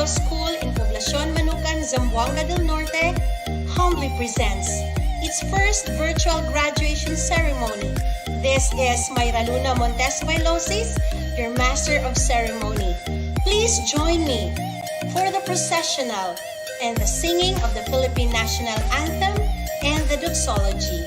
Middle School in Poblacion Manukan, Zamboanga del Norte humbly presents its first virtual graduation ceremony. This is Mayra Luna Montes Bailosis, your Master of Ceremony. Please join me for the processional and the singing of the Philippine National Anthem and the doxology.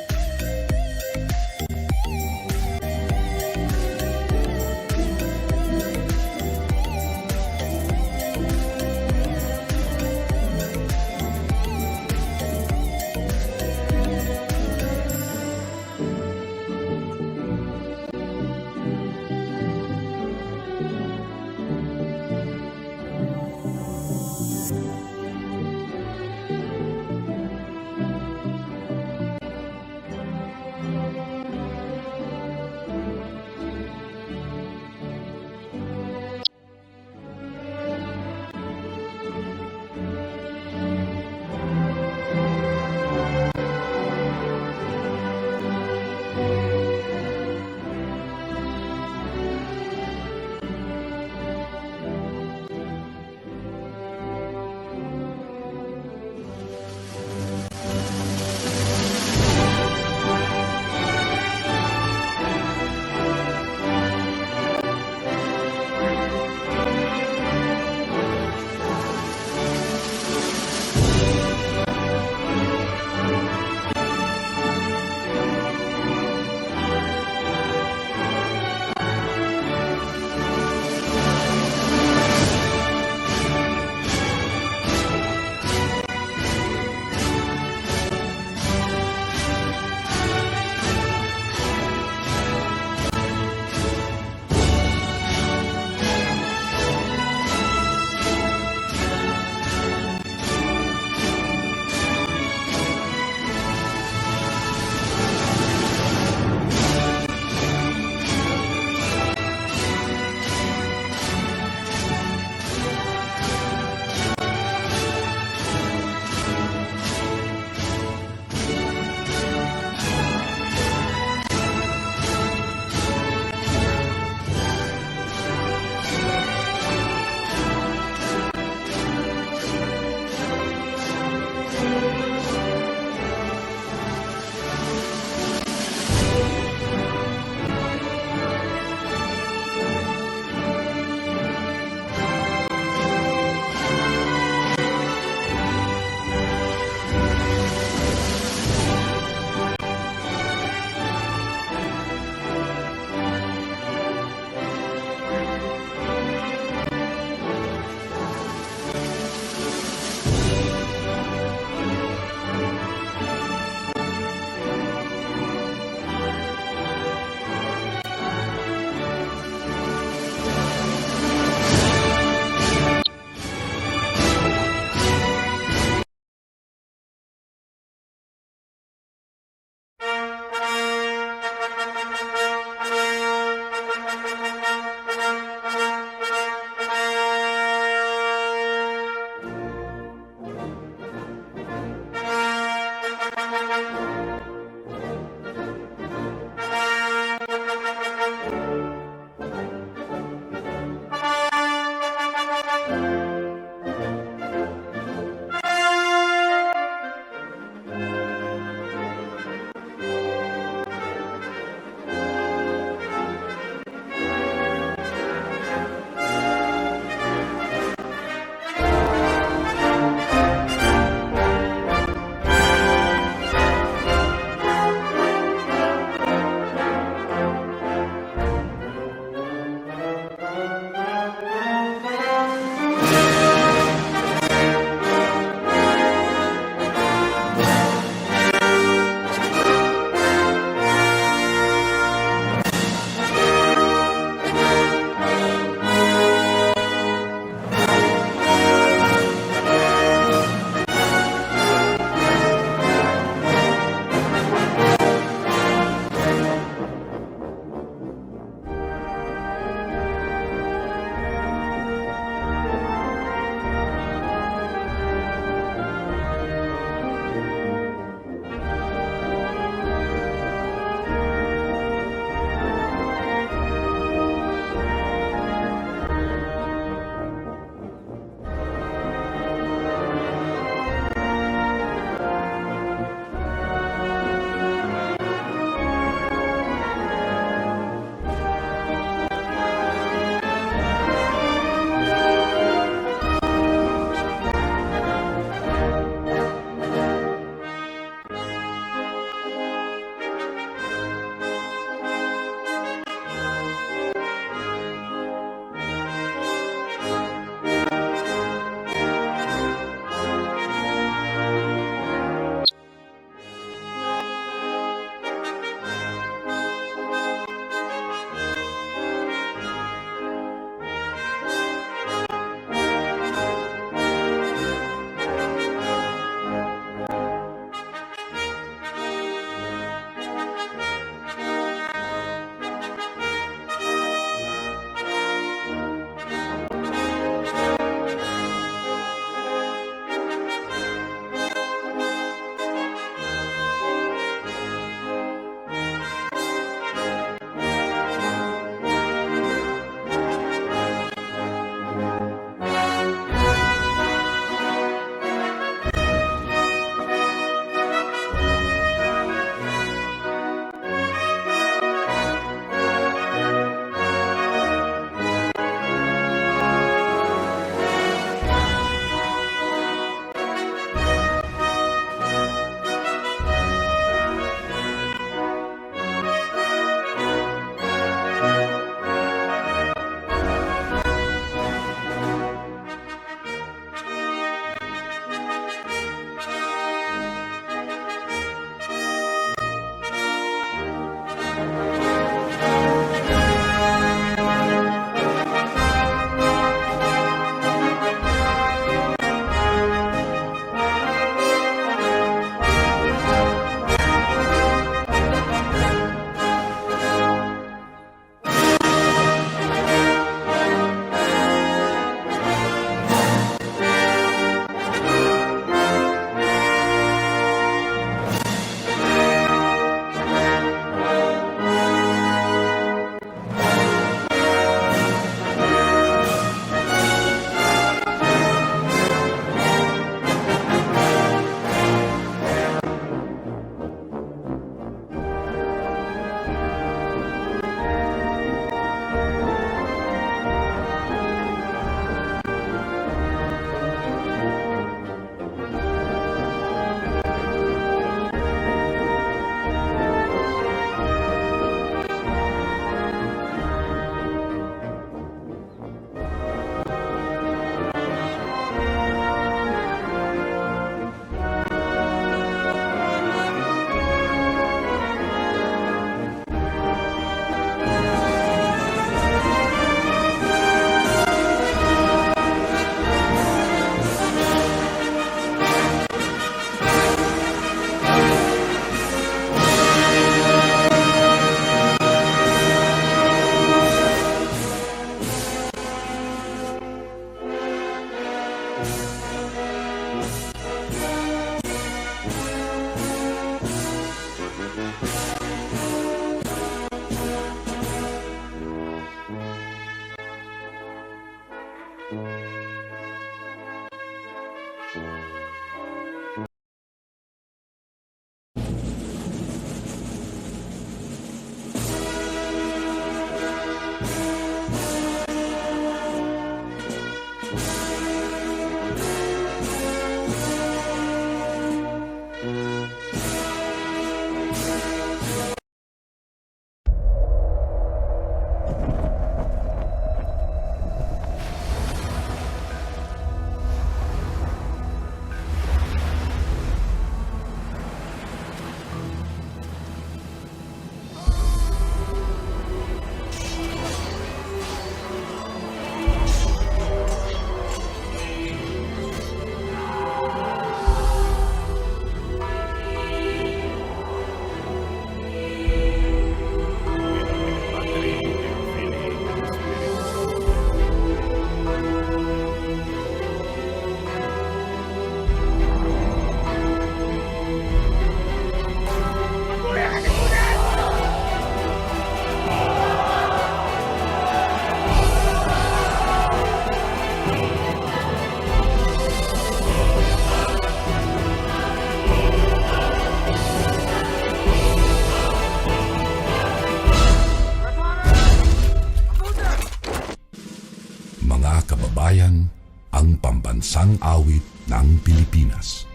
Kababayan, ang pambansang awit ng Pilipinas.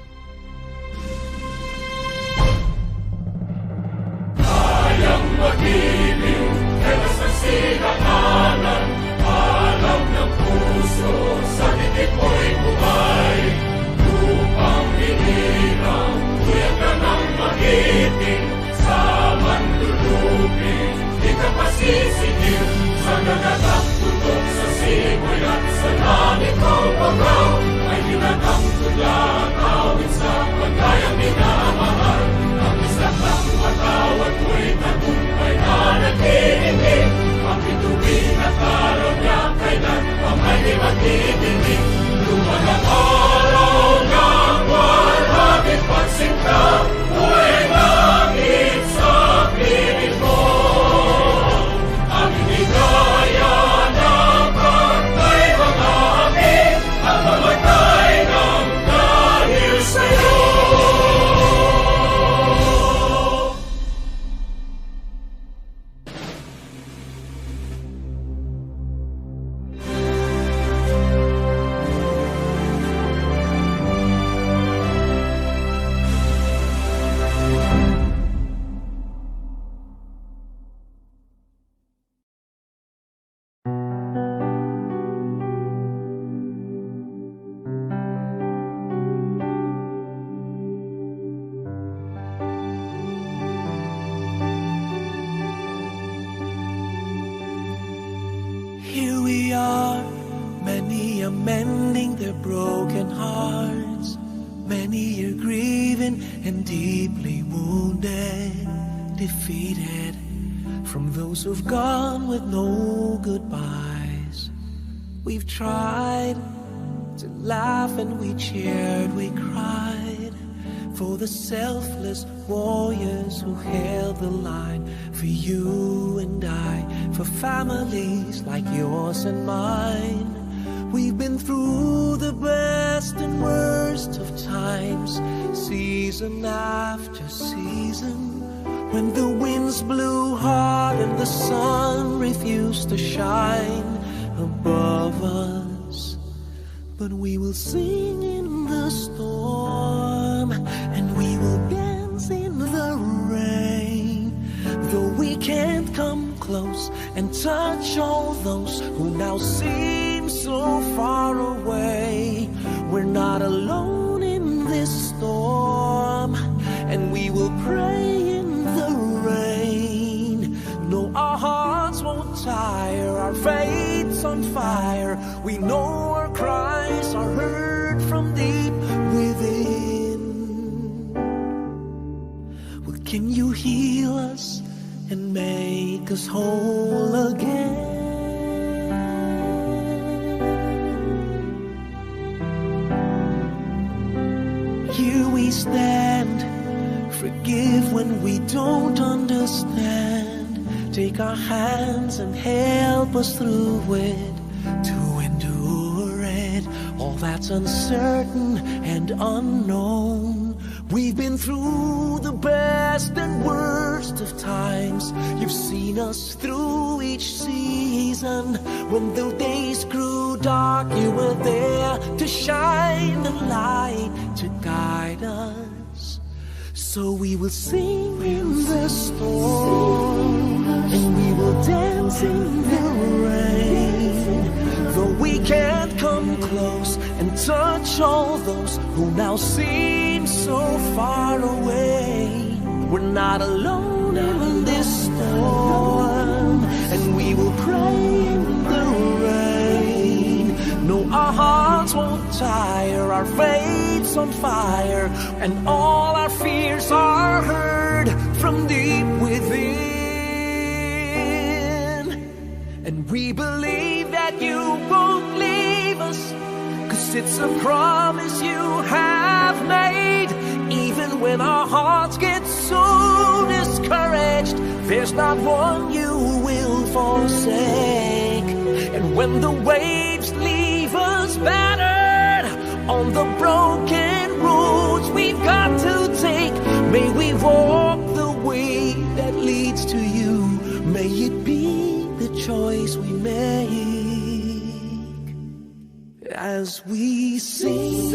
Kayang mag-ibig, kelas ng sinakalan, alam ng puso, sa dikit mo'y bumay. Lupang hinirang, kuya ka ng mag-ibig, sa manlulupig, di ka pasisigil, sa nagatak tutok sa simoy at sa langit mong pagkaw, ay hinatang tula, tawid sa pagkayang minamahal. Ang isang ng matawad mo'y tagumpay na nag-iibig, ang bituin at araw niya kailan pa may di magtitinig. Lumalang araw ng walhagit pagsinta, buhay langit sa piling mo. Ang hinigaya ng pagkay mga amin, ang mamatay ng dahil sa'yo. Here we are, many are mending their broken hearts. Many are grieving and deeply wounded, defeated from those who've gone with no goodbyes. We've tried to laugh and we cheered, we cried for the selfless warriors who held the line, for you and I, for families like yours and mine. We've been through the best and worst of times, season after season, when the winds blew hard and the sun refused to shine above us. But we will sing in the storm, and we will dance in the rain. Though we can't come close and touch all those who now seem so far away, we're not alone in this storm, and we will pray in the rain. No, our hearts won't tire, our faith's on fire. We know our cries are heard from deep within. Well, can you heal us and make us whole again? here we stand. Forgive when we don't understand. Take our hands and help us through it, to endure it, all that's uncertain and unknown. We've been through the best and worst of times. You've seen us through each season. When the days grew dark, you were there to shine the light, to guide us. So we will sing in the storm, and we will dance in the rain. Though we can't come close and touch all those who now seem so far away, we're not alone in this storm, and we will pray in the rain. No, our hearts won't tire, our faith's on fire, and all our fears are heard from deep within. And we believe that you won't leave us, 'cause it's a promise you have made. Even when our hearts get so discouraged, there's not one you will forsake. And when the waves leave us battered on the broken roads we've got to take, may we walk the way that leads to you. May it be the choice we make as we sing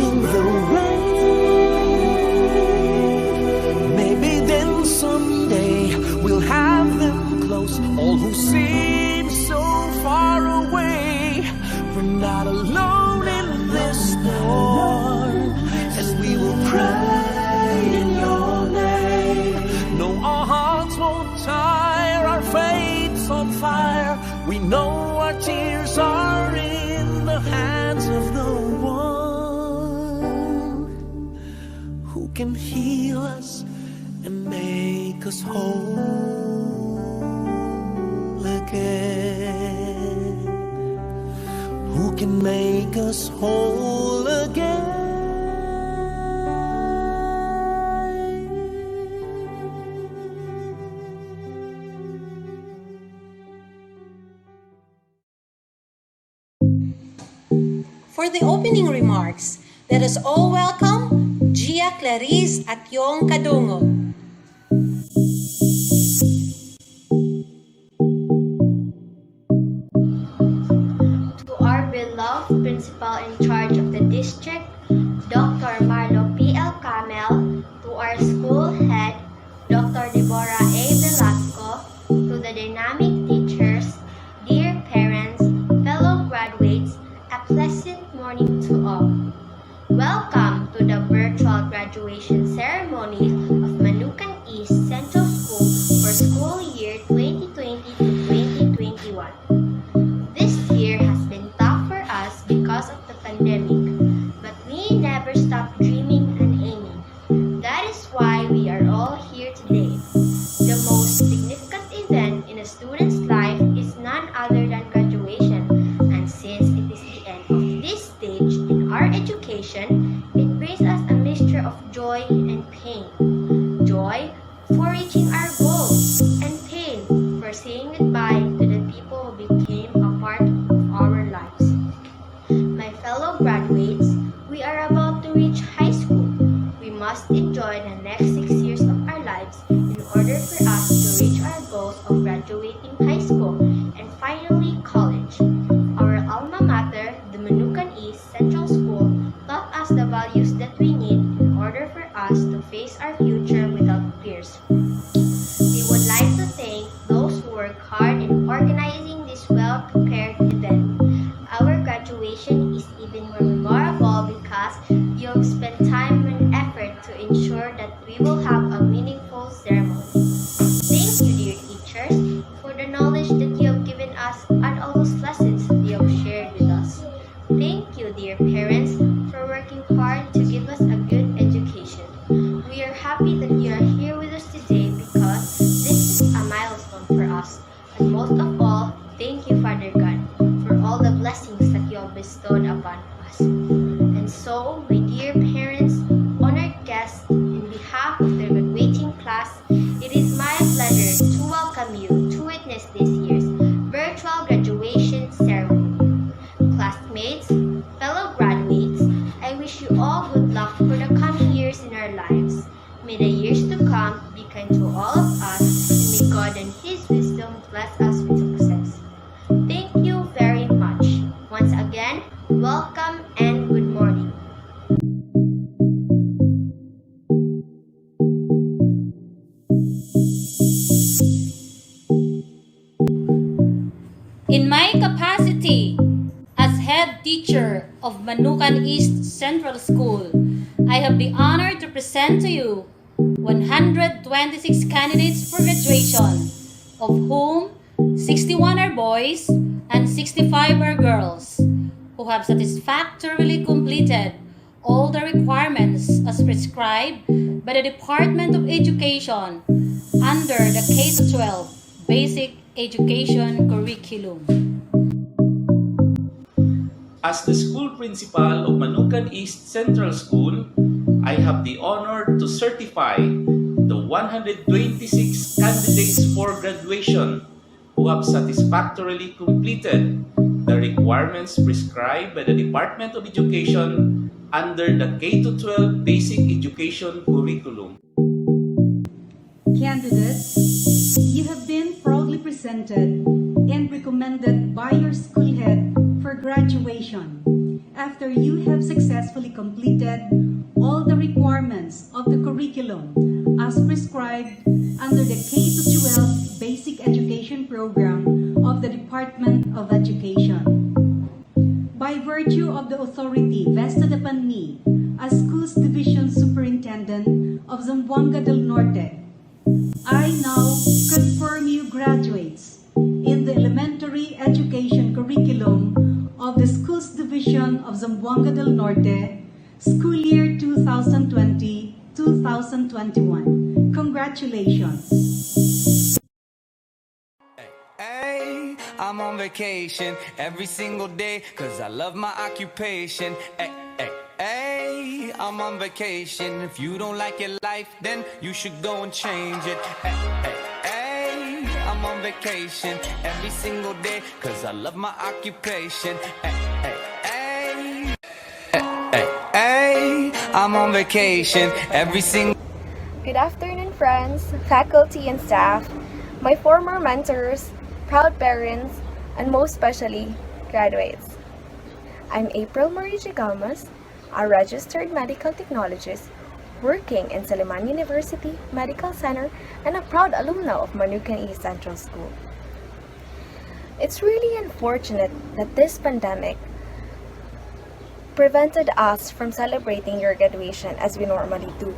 in the rain. Maybe then someday we'll have them close, all who seem so far away. We're not alone in this storm, and we will pray in your name. No, our hearts won't tire, our faith's on fire. We know our tears are in the hands of the one who can heal us and make us whole again. Who can make us whole again. For the opening remarks, let us all welcome Gia Clarice at Yong Kadungo. To our beloved principal in charge of the district, Dr. Marlo P.L. Camel, to our school head, Dr. Deborah A. Velasco, to the dynamic teachers, dear parents, fellow graduates, a pleasant morning to all. Welcome to the virtual graduation ceremony of Manukan East Central School for school year 2020 to 2021. This year has been tough for us because of the pandemic, but we never stop dreaming and aiming. That is why we are all here today. The most significant event in a student's life is none other than graduation, and since it is the end of this stage in our education, it brings us a mixture of joy and pain. Joy for reaching our goals, and pain for saying goodbye to the people who became a part of our lives. My fellow graduates, we are about to reach high school. We must enjoy the next 6 years of our lives in order for us to reach our goals of graduating high school and finally college. Our alma mater, the Manukan East Central School, taught us the values that we need in order for us to face our future without fears. We would like to thank those who worked hard in organizing this well-prepared event. Our graduation is even more memorable because you have spent time and effort to ensure that we will have a meaningful ceremony. Thank you, dear teachers, for the knowledge that you have given us and all those lessons that you have shared with us. Thank you, dear parents, for working hard to give us a good education. We are happy that you are here with us today because this is a milestone for us. And most of all, thank you, Father God, for all the blessings that you have bestowed upon us. And so, my dear parents, honored guests, on behalf of the graduating class, it is my pleasure to welcome you to witness this year's virtual graduation ceremony. Classmates, fellow graduates, I wish you all good luck for the coming years in our lives. May the years to come be kind to all of us, and may God and His wisdom bless us with success. Thank you very much. Once again, welcome and good morning. In my capacity as head teacher of Manukan East Central School, I have the honor to present to you 126 candidates for graduation, of whom 61 are boys and 65 are girls, who have satisfactorily completed all the requirements as prescribed by the Department of Education under the K-12 Basic Education Curriculum. As the school principal of Manukan East Central School, I have the honor to certify the 126 candidates for graduation who have satisfactorily completed the requirements prescribed by the Department of Education under the K-12 Basic Education Curriculum. Candidates, you have been proudly presented and recommended by your school head for graduation after you have successfully completed all the requirements of the curriculum as prescribed under the K-12 Basic Education Program of the Department of Education. By virtue of the authority vested upon me as Schools Division Superintendent of Zamboanga del Norte, I now confirm you graduates in the elementary education curriculum of the Schools Division of Zamboanga del Norte, school year 2020-2021. Congratulations! Hey, I'm on vacation every single day cause I love my occupation. Hey, I'm on vacation. If you don't like your life, then you should go and change it. Hey, I'm on vacation every single day cause I love my occupation. Hey, I'm on vacation every single. Good afternoon, friends, faculty and staff, my former mentors, proud parents, and most especially, graduates. I'm April Marie Gigamas, a registered medical technologist working in Saliman University Medical Center and a proud alumna of Manukan East Central School. It's really unfortunate that this pandemic prevented us from celebrating your graduation as we normally do.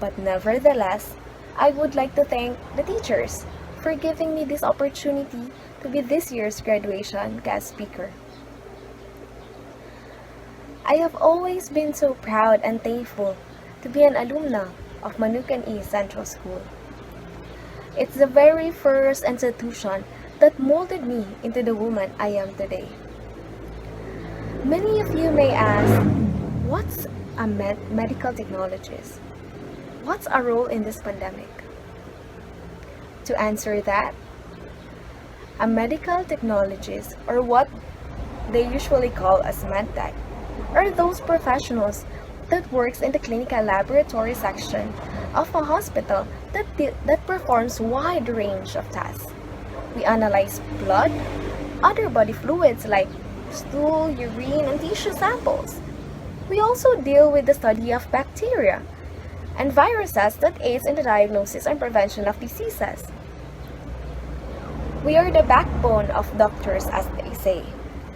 But nevertheless, I would like to thank the teachers for giving me this opportunity to be this year's graduation guest speaker. I have always been so proud and thankful to be an alumna of Manukan East Central School. It's the very first institution that molded me into the woman I am today. Many of you may ask, what's a medical technologist? What's our role in this pandemic? To answer that, a medical technologist, or what they usually call as medtech, are those professionals that works in the clinical laboratory section of a hospital that performs wide range of tasks. We analyze blood, other body fluids like stool, urine, and tissue samples. We also deal with the study of bacteria and viruses that aids in the diagnosis and prevention of diseases. We are the backbone of doctors, as they say,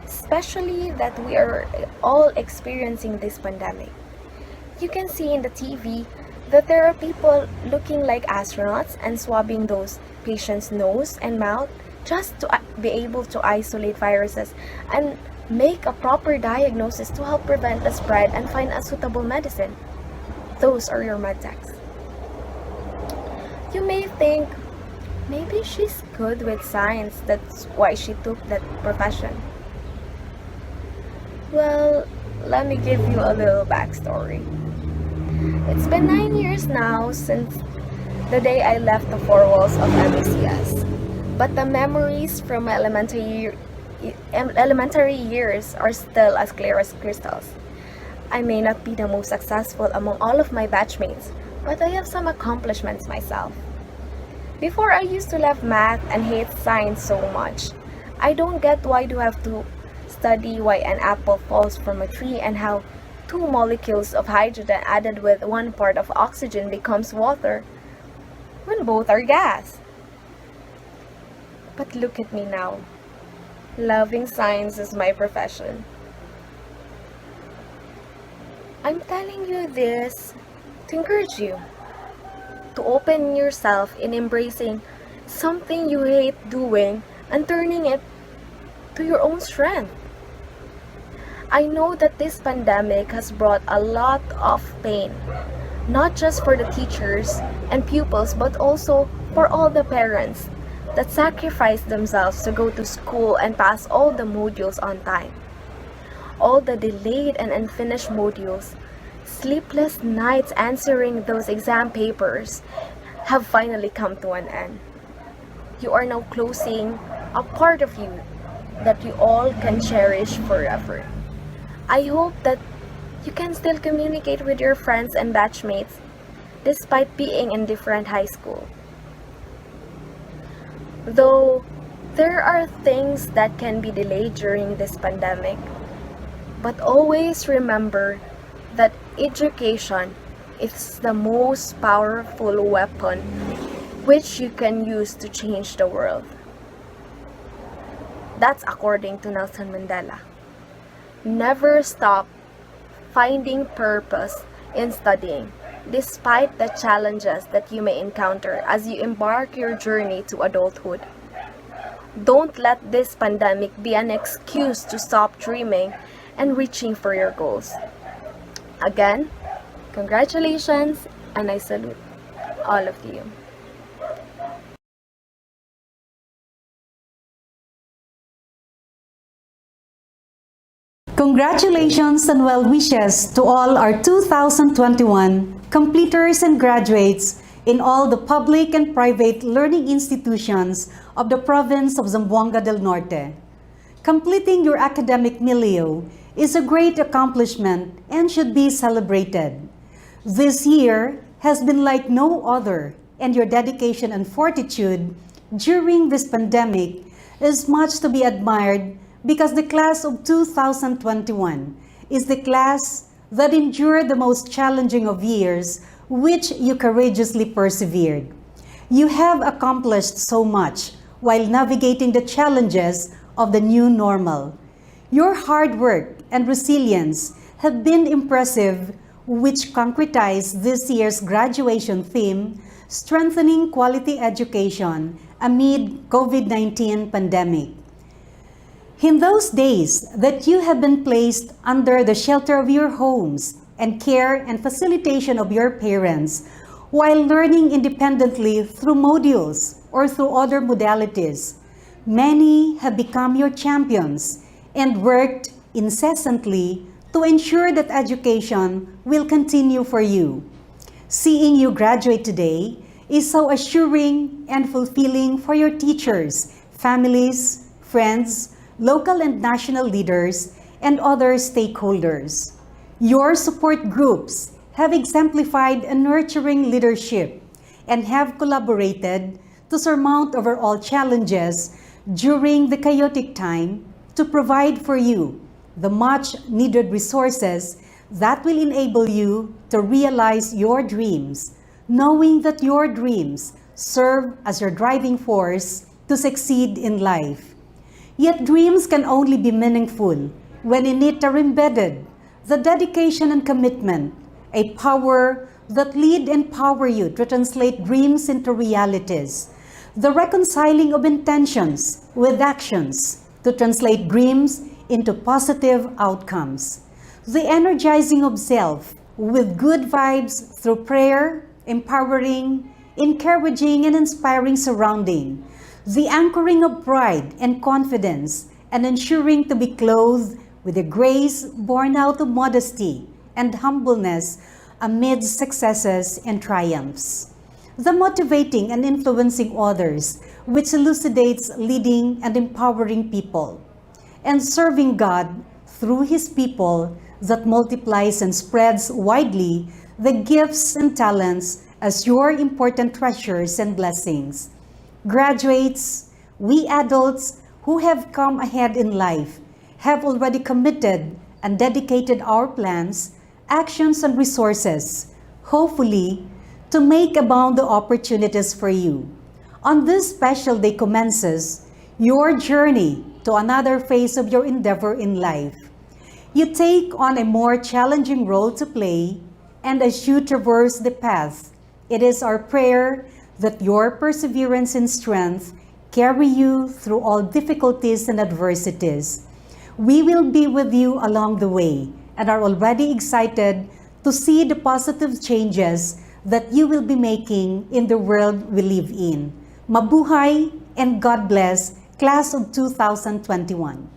especially that we are all experiencing this pandemic. You can see in the TV that there are people looking like astronauts and swabbing those patients' nose and mouth just to be able to isolate viruses and make a proper diagnosis to help prevent the spread and find a suitable medicine. Those are your medtechs. You may think, maybe she's good with science, that's why she took that profession. Well, let me give you a little backstory. It's been 9 years now since the day I left the four walls of MACS. But the memories from my elementary years are still as clear as crystals. I may not be the most successful among all of my batchmates, but I have some accomplishments myself. Before, I used to love math and hate science so much. I don't get why do I have to study why an apple falls from a tree and how 2 molecules of hydrogen added with 1 part of oxygen becomes water when both are gas. But look at me now. Loving science is my profession. I'm telling you this to encourage you to open yourself in embracing something you hate doing and turning it to your own strength. I know that this pandemic has brought a lot of pain, not just for the teachers and pupils, but also for all the parents that sacrifice themselves to go to school and pass all the modules on time. All the delayed and unfinished modules, sleepless nights answering those exam papers have finally come to an end. You are now closing a part of you that you all can cherish forever. I hope that you can still communicate with your friends and batchmates despite being in different high school. Though there are things that can be delayed during this pandemic, but always remember that education is the most powerful weapon which you can use to change the world. That's according to Nelson Mandela. Never stop finding purpose in studying, despite the challenges that you may encounter as you embark your journey to adulthood. Don't let this pandemic be an excuse to stop dreaming and reaching for your goals. Again, congratulations, and I salute all of you. Congratulations and well wishes to all our 2021 completers and graduates in all the public and private learning institutions of the province of Zamboanga del Norte. Completing your academic milieu is a great accomplishment and should be celebrated. This year has been like no other, and your dedication and fortitude during this pandemic is much to be admired because the class of 2021 is the class that endured the most challenging of years, which you courageously persevered. You have accomplished so much while navigating the challenges of the new normal. Your hard work and resilience have been impressive, which concretized this year's graduation theme, strengthening quality education amid COVID-19 pandemic. In those days that you have been placed under the shelter of your homes and care and facilitation of your parents, while learning independently through modules or through other modalities, many have become your champions and worked incessantly to ensure that education will continue for you. Seeing you graduate today is so assuring and fulfilling for your teachers, families, friends, local and national leaders, and other stakeholders. Your support groups have exemplified a nurturing leadership and have collaborated to surmount overall challenges during the chaotic time to provide for you the much needed resources that will enable you to realize your dreams, knowing that your dreams serve as your driving force to succeed in life. Yet dreams can only be meaningful when in it are embedded the dedication and commitment, a power that lead and power you to translate dreams into realities, the reconciling of intentions with actions to translate dreams into positive outcomes, the energizing of self with good vibes through prayer, empowering, encouraging, and inspiring surrounding, the anchoring of pride and confidence, and ensuring to be clothed with a grace born out of modesty and humbleness amidst successes and triumphs. The motivating and influencing others, which elucidates leading and empowering people, and serving God through His people that multiplies and spreads widely the gifts and talents as your important treasures and blessings. Graduates, we adults who have come ahead in life have already committed and dedicated our plans, actions, and resources, hopefully, to make abound the opportunities for you. On this special day commences your journey to another phase of your endeavor in life. You take on a more challenging role to play, and as you traverse the path, it is our prayer that your perseverance and strength carry you through all difficulties and adversities. We will be with you along the way and are already excited to see the positive changes that you will be making in the world we live in. Mabuhay and God bless, Class of 2021.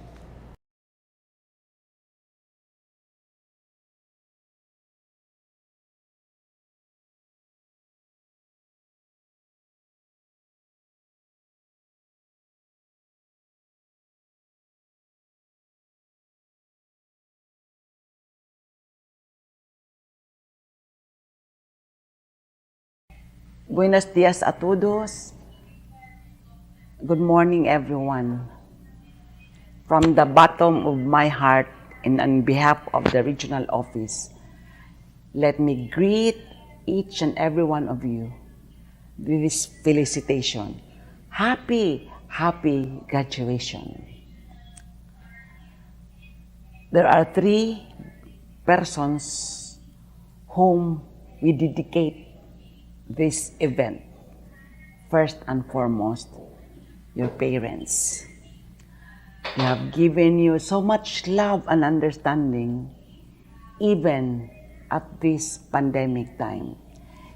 Buenos dias a todos. Good morning, everyone. From the bottom of my heart and on behalf of the regional office, let me greet each and every one of you with this felicitation. Happy graduation. There are 3 persons whom we dedicate this event. First and foremost, your parents. They have given you so much love and understanding even at this pandemic time.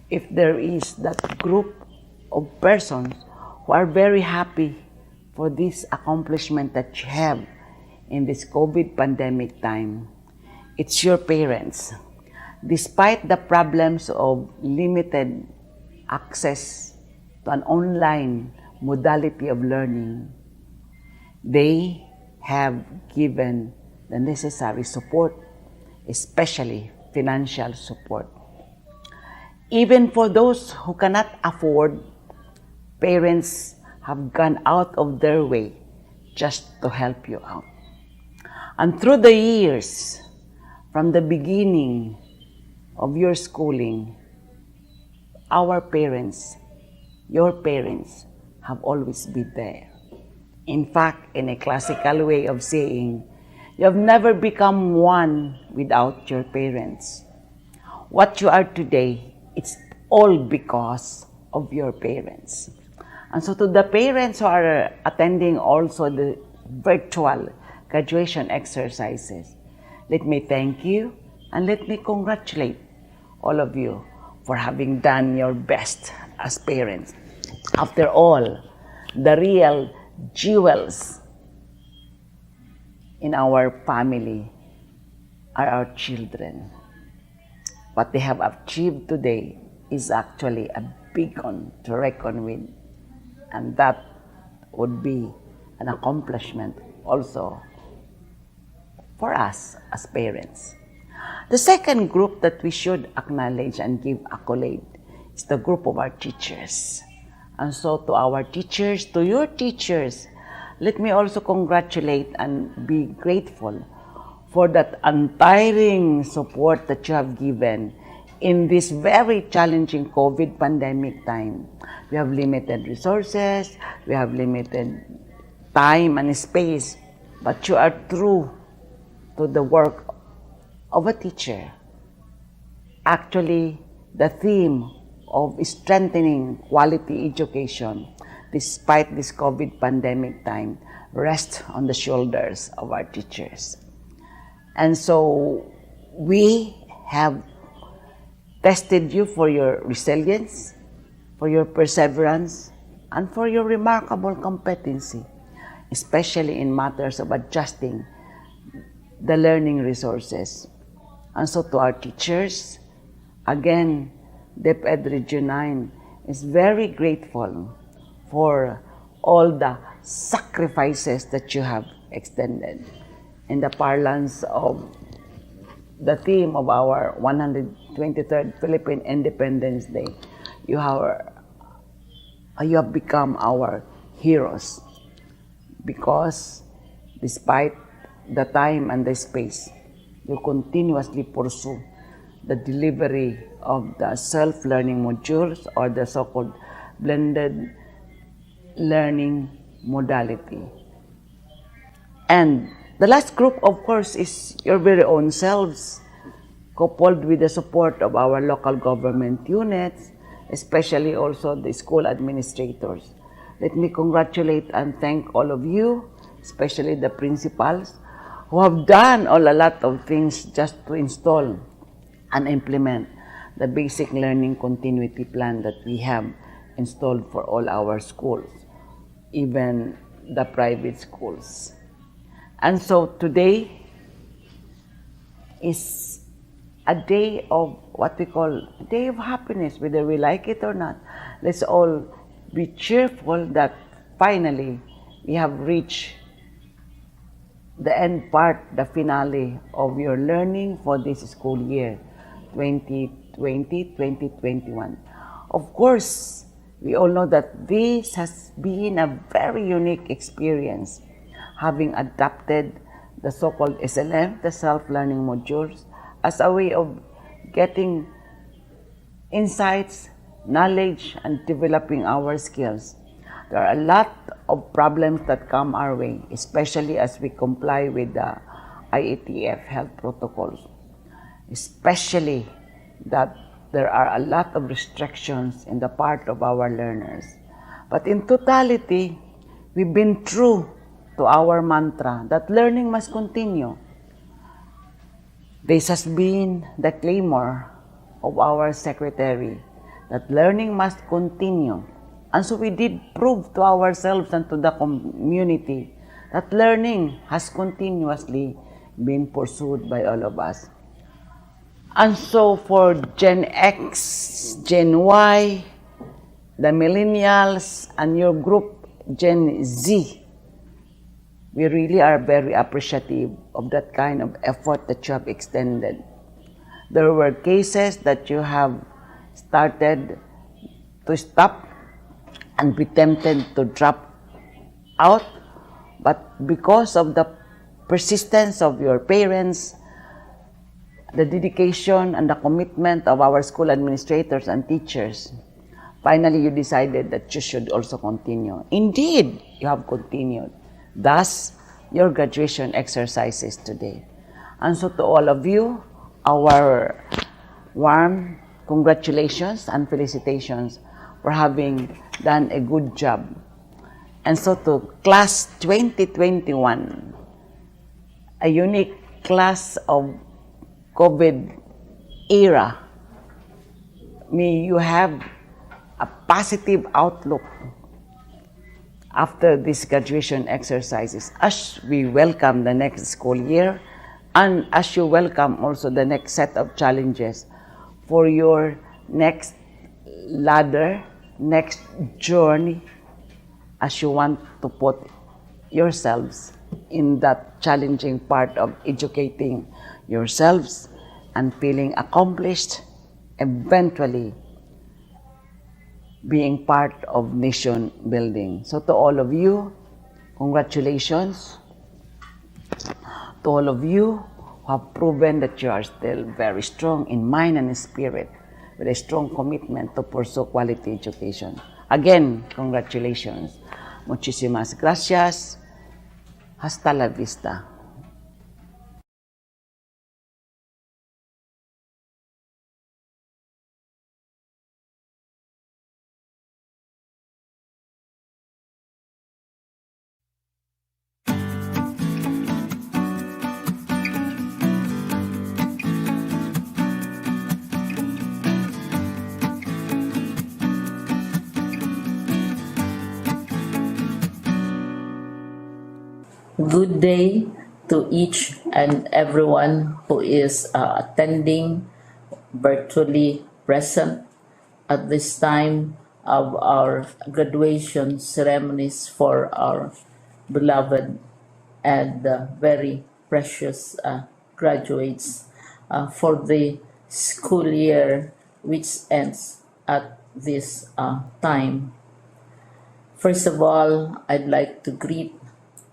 If there is that group of persons who are very happy for this accomplishment that you have in this COVID pandemic time, it's your parents. Despite the problems of limited access to an online modality of learning, they have given the necessary support, especially financial support. Even for those who cannot afford, parents have gone out of their way just to help you out. And through the years, from the beginning of your schooling, our parents, your parents, have always been there. In fact, in a classical way of saying, you have never become one without your parents. What you are today, it's all because of your parents. And so to the parents who are attending also the virtual graduation exercises, let me thank you and let me congratulate all of you for having done your best as parents. After all, the real jewels in our family are our children. What they have achieved today is actually a big one to reckon with, and that would be an accomplishment also for us as parents. The second group that we should acknowledge and give accolade is the group of our teachers. And so to our teachers, to your teachers, let me also congratulate and be grateful for that untiring support that you have given in this very challenging COVID pandemic time. We have limited resources, we have limited time and space, but you are true to the work of a teacher. Actually, the theme of strengthening quality education despite this COVID pandemic time rests on the shoulders of our teachers. And so we have tested you for your resilience, for your perseverance, and for your remarkable competency, especially in matters of adjusting the learning resources. And so to our teachers, again, DepEd Region 9 is very grateful for all the sacrifices that you have extended. In the parlance of the theme of our 123rd Philippine Independence Day, you have become our heroes, because despite the time and the space, you continuously pursue the delivery of the self-learning modules, or the so-called blended learning modality. And the last group, of course, is your very own selves, coupled with the support of our local government units, especially also the school administrators. Let me congratulate and thank all of you, especially the principals, who have done a lot of things just to install and implement the basic learning continuity plan that we have installed for all our schools, even the private schools. And so today is a day of what we call a day of happiness, whether we like it or not. Let's all be cheerful that finally we have reached the end part, the finale of your learning for this school year, 2020-2021. Of course, we all know that this has been a very unique experience, having adapted the so-called SLM, the self-learning modules, as a way of getting insights, knowledge, and developing our skills. There are a lot of problems that come our way, especially as we comply with the IATF health protocols, especially that there are a lot of restrictions in the part of our learners. But in totality, we've been true to our mantra that learning must continue. This has been the clamor of our secretary, that learning must continue. And so we did prove to ourselves and to the community that learning has continuously been pursued by all of us. And so for Gen X, Gen Y, the millennials, and your group, Gen Z, we really are very appreciative of that kind of effort that you have extended. There were cases that you have started to stop and be tempted to drop out, but because of the persistence of your parents, the dedication and the commitment of our school administrators and teachers, finally you decided that you should also continue. Indeed, you have continued. Thus, your graduation exercises today. And so to all of you, our warm congratulations and felicitations for having done a good job. And so to class 2021, a unique class of COVID era, may you have a positive outlook after these graduation exercises, as we welcome the next school year, and as you welcome also the next set of challenges for your next ladder, next journey, as you want to put yourselves in that challenging part of educating yourselves and feeling accomplished, eventually being part of nation building. So to all of you, congratulations. To all of you who have proven that you are still very strong in mind and spirit, with a strong commitment to pursue quality education. Again, congratulations. Muchísimas gracias. Hasta la vista. Good day to each and everyone who is attending virtually present at this time of our graduation ceremonies for our beloved and very precious graduates for the school year which ends at this time. First of all, I'd like to greet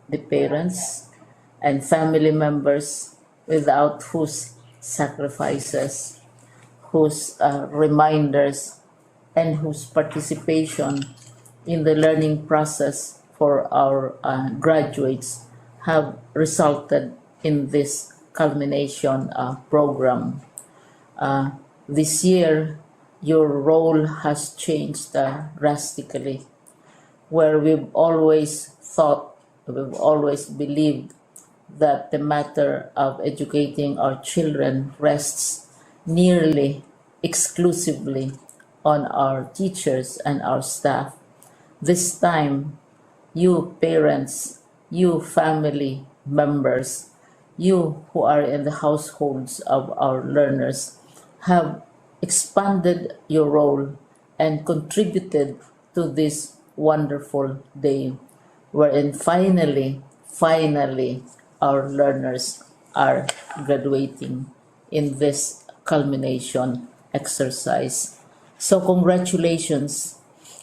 the parents and family members without whose sacrifices, whose reminders, and whose participation in the learning process for our graduates have resulted in this culmination program. This year, your role has changed drastically, where we've always thought, we've always believed that the matter of educating our children rests nearly exclusively on our teachers and our staff. This time, you parents, you family members, you who are in the households of our learners have expanded your role and contributed to this wonderful day wherein finally our learners are graduating in this culmination exercise. So congratulations,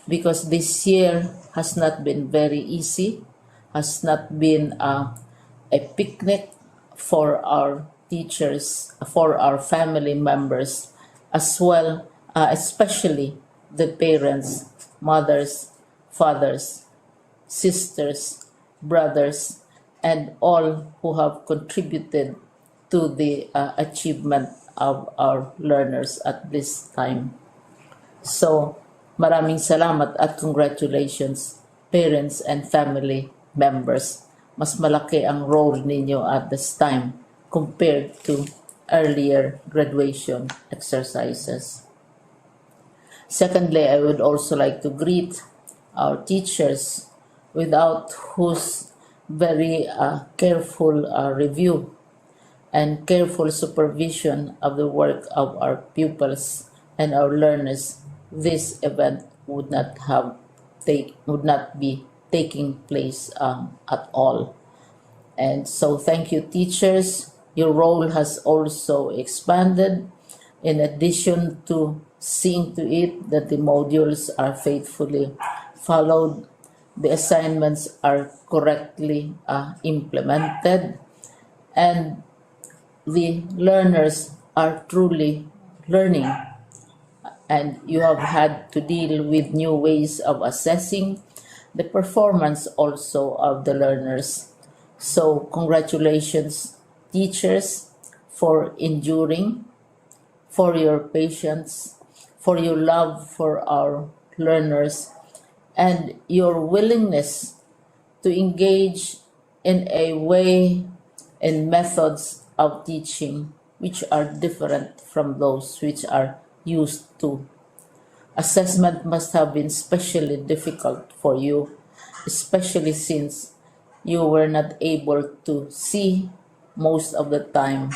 because this year has not been very easy, has not been a picnic for our teachers, for our family members, as well, especially the parents, mothers, fathers, sisters, brothers, and all who have contributed to the achievement of our learners at this time. So, maraming salamat at congratulations, parents and family members. Mas malaki ang role ninyo at this time compared to earlier graduation exercises. Secondly, I would also like to greet our teachers, without whose very careful review and careful supervision of the work of our pupils and our learners, this event would not be taking place at all. And so thank you, teachers. Your role has also expanded, in addition to seeing to it that the modules are faithfully followed, the assignments are correctly implemented, and the learners are truly learning. And you have had to deal with new ways of assessing the performance also of the learners. So congratulations, teachers, for enduring, for your patience, for your love for our learners, and your willingness to engage in a way and methods of teaching which are different from those which are used to. Assessment must have been especially difficult for you, especially since you were not able to see most of the time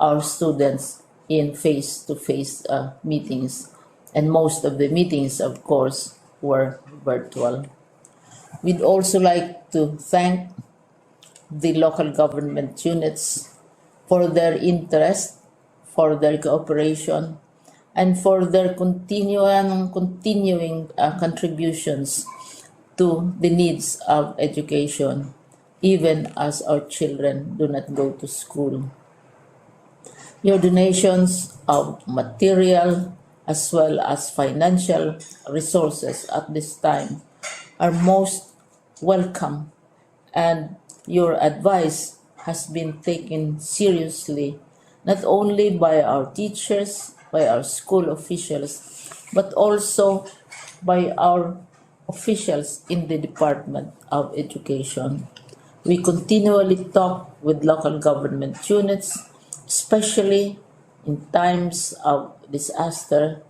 our students in face-to-face meetings, and most of the meetings, of course, were virtual. We'd also like to thank the local government units for their interest, for their cooperation, and for their continuing contributions to the needs of education, even as our children do not go to school. Your donations of material as well as financial resources at this time are most welcome, and your advice has been taken seriously not only by our teachers, by our school officials, but also by our officials in the Department of Education. We continually talk with local government units, especially in times of disaster,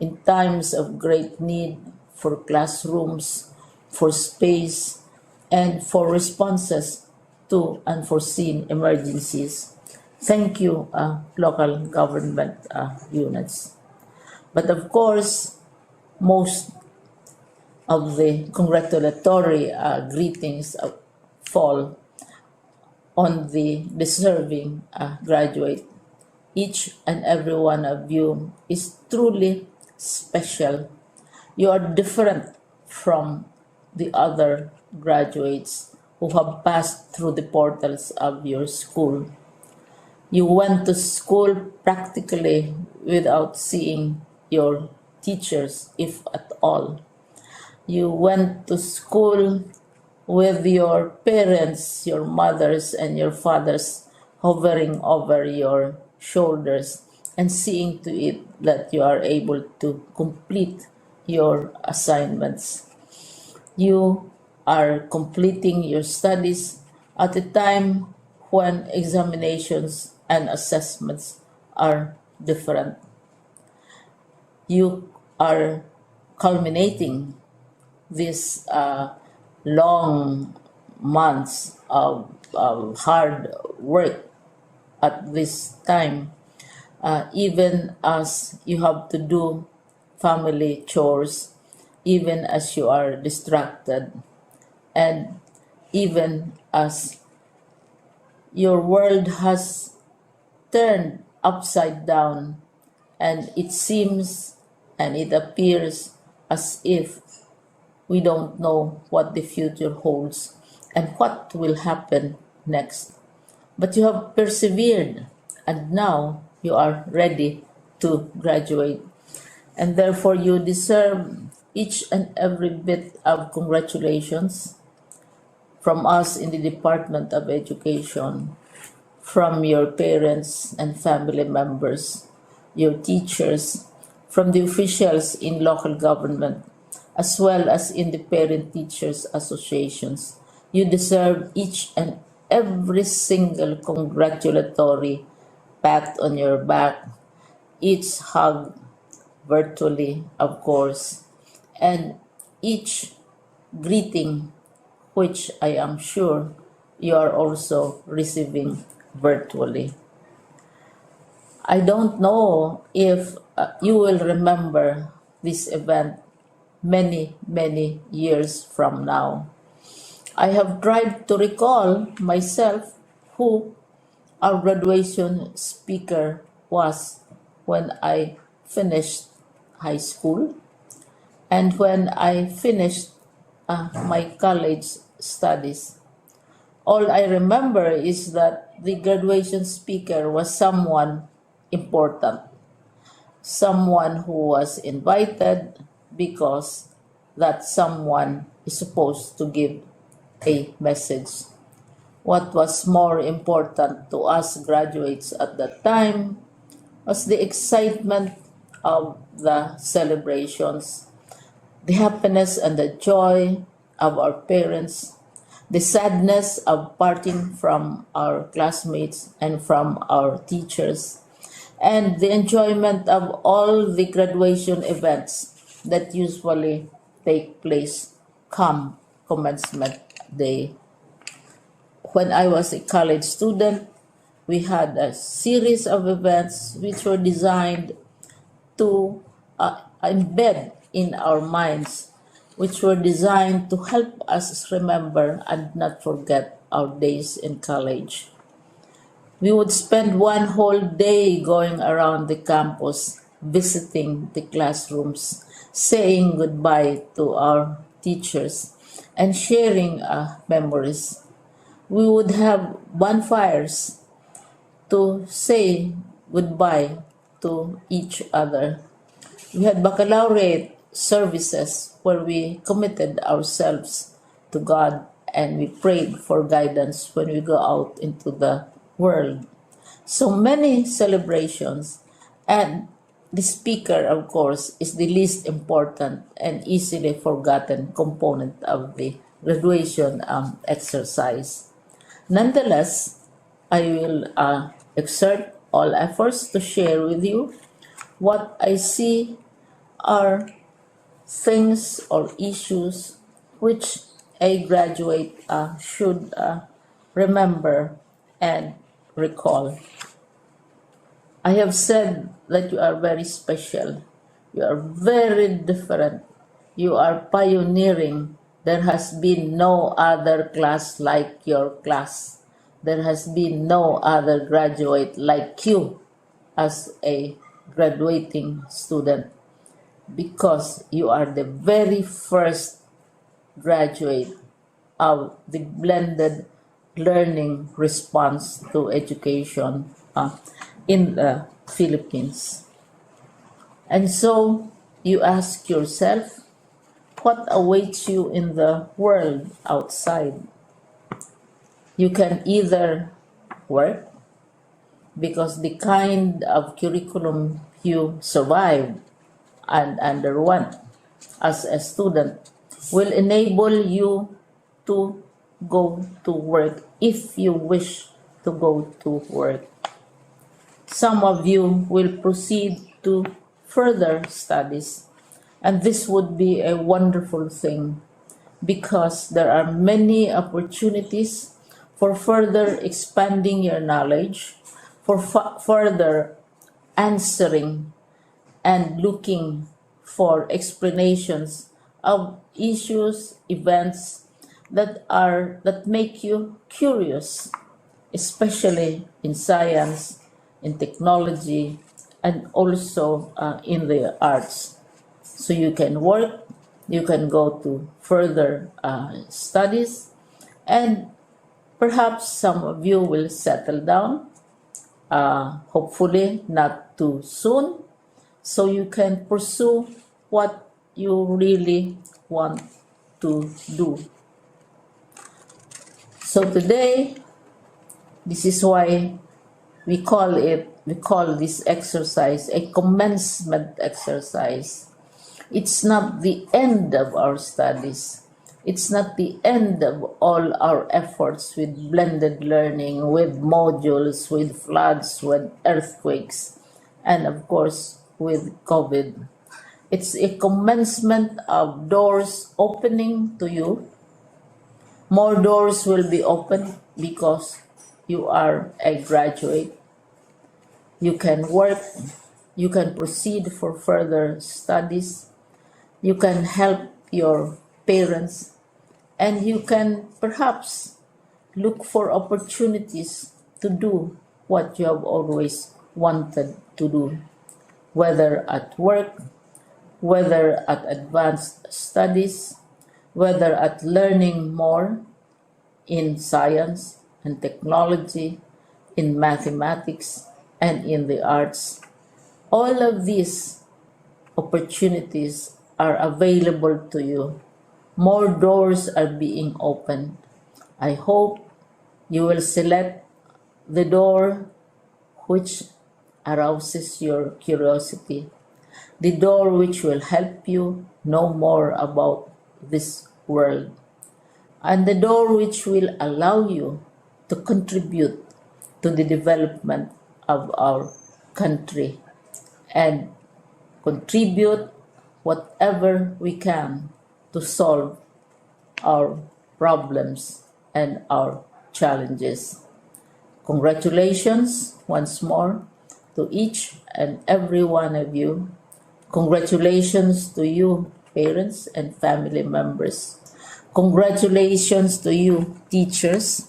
in times of great need for classrooms, for space, and for responses to unforeseen emergencies. Thank you, local government units. But of course, most of the congratulatory greetings fall on the deserving graduate. Each and every one of you is truly special. You are different from the other graduates who have passed through the portals of your school. You went to school practically without seeing your teachers, if at all. You went to school with your parents, your mothers, and your fathers hovering over your shoulders and seeing to it that you are able to complete your assignments. You are completing your studies at a time when examinations and assessments are different. You are culminating these long months of hard work at this time, even as you have to do family chores, even as you are distracted, and even as your world has turned upside down, and it seems and it appears as if we don't know what the future holds and what will happen next. But you have persevered, and now you are ready to graduate. And therefore, you deserve each and every bit of congratulations from us in the Department of Education, from your parents and family members, your teachers, from the officials in local government, as well as in the parent teachers associations. You deserve each and every single congratulatory pat on your back, each hug virtually, of course, and each greeting, which I am sure you are also receiving virtually. I don't know if you will remember this event many years from now. I have tried to recall myself who our graduation speaker was when I finished high school and when I finished my college studies. All I remember is that the graduation speaker was someone important, someone who was invited because that someone is supposed to give a message. What was more important to us graduates at that time was the excitement of the celebrations, the happiness and the joy of our parents, the sadness of parting from our classmates and from our teachers, and the enjoyment of all the graduation events that usually take place come commencement day. When I was a college student, we had a series of events which were designed to embed in our minds, which were designed to help us remember and not forget our days in college. We would spend one whole day going around the campus, visiting the classrooms, saying goodbye to our teachers, and sharing memories. We would have bonfires to say goodbye to each other. We had baccalaureate services where we committed ourselves to God and we prayed for guidance when we go out into the world. So many celebrations, and the speaker, of course, is the least important and easily forgotten component of the graduation exercise. Nonetheless, I will exert all efforts to share with you what I see are things or issues which a graduate should remember, and recall. I have said that you are very special. You are very different. You are pioneering. There has been no other class like your class. There has been no other graduate like you as a graduating student, because you are the very first graduate of the blended learning response to education in the Philippines. And so you ask yourself, what awaits you in the world outside? You can either work, because the kind of curriculum you survived and underwent as a student will enable you to go to work if you wish to go to work. Some of you will proceed to further studies, and this would be a wonderful thing, because there are many opportunities for further expanding your knowledge, for further answering and looking for explanations of issues, events that make you curious, especially in science, in technology, and also in the arts. So you can work, you can go to further studies, and perhaps some of you will settle down, hopefully not too soon, so you can pursue what you really want to do. So today, this is why we call this exercise a commencement exercise. It's not the end of our studies. It's not the end of all our efforts with blended learning, with modules, with floods, with earthquakes, and of course with COVID. It's a commencement of doors opening to you. More doors will be opened because you are a graduate. You can work, you can proceed for further studies, you can help your parents, and you can perhaps look for opportunities to do what you have always wanted to do, whether at work, whether at advanced studies, whether at learning more in science and technology, in mathematics, and in the arts. All of these opportunities are available to you. More doors are being opened. I hope you will select the door which arouses your curiosity, the door which will help you know more about this world, and the door which will allow you to contribute to the development of our country and contribute whatever we can to solve our problems and our challenges. Congratulations once more to each and every one of you. Congratulations to you, parents and family members. Congratulations to you, teachers.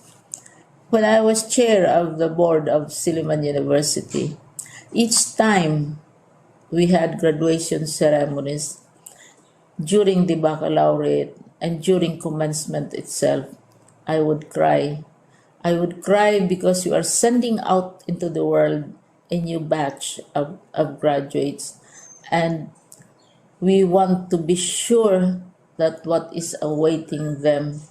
When I was chair of the board of Silliman University, each time we had graduation ceremonies, during the baccalaureate and during commencement itself, I would cry. I would cry because you are sending out into the world a new batch of graduates, and we want to be sure that what is awaiting them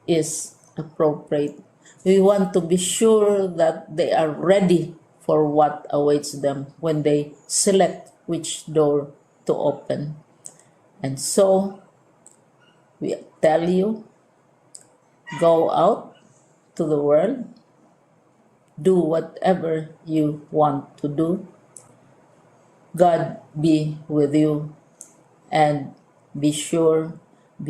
is appropriate. We want to be sure that they are ready for what awaits them when they select which door to open. And so we tell you, go out to the world, do whatever you want to do. God be with you, and be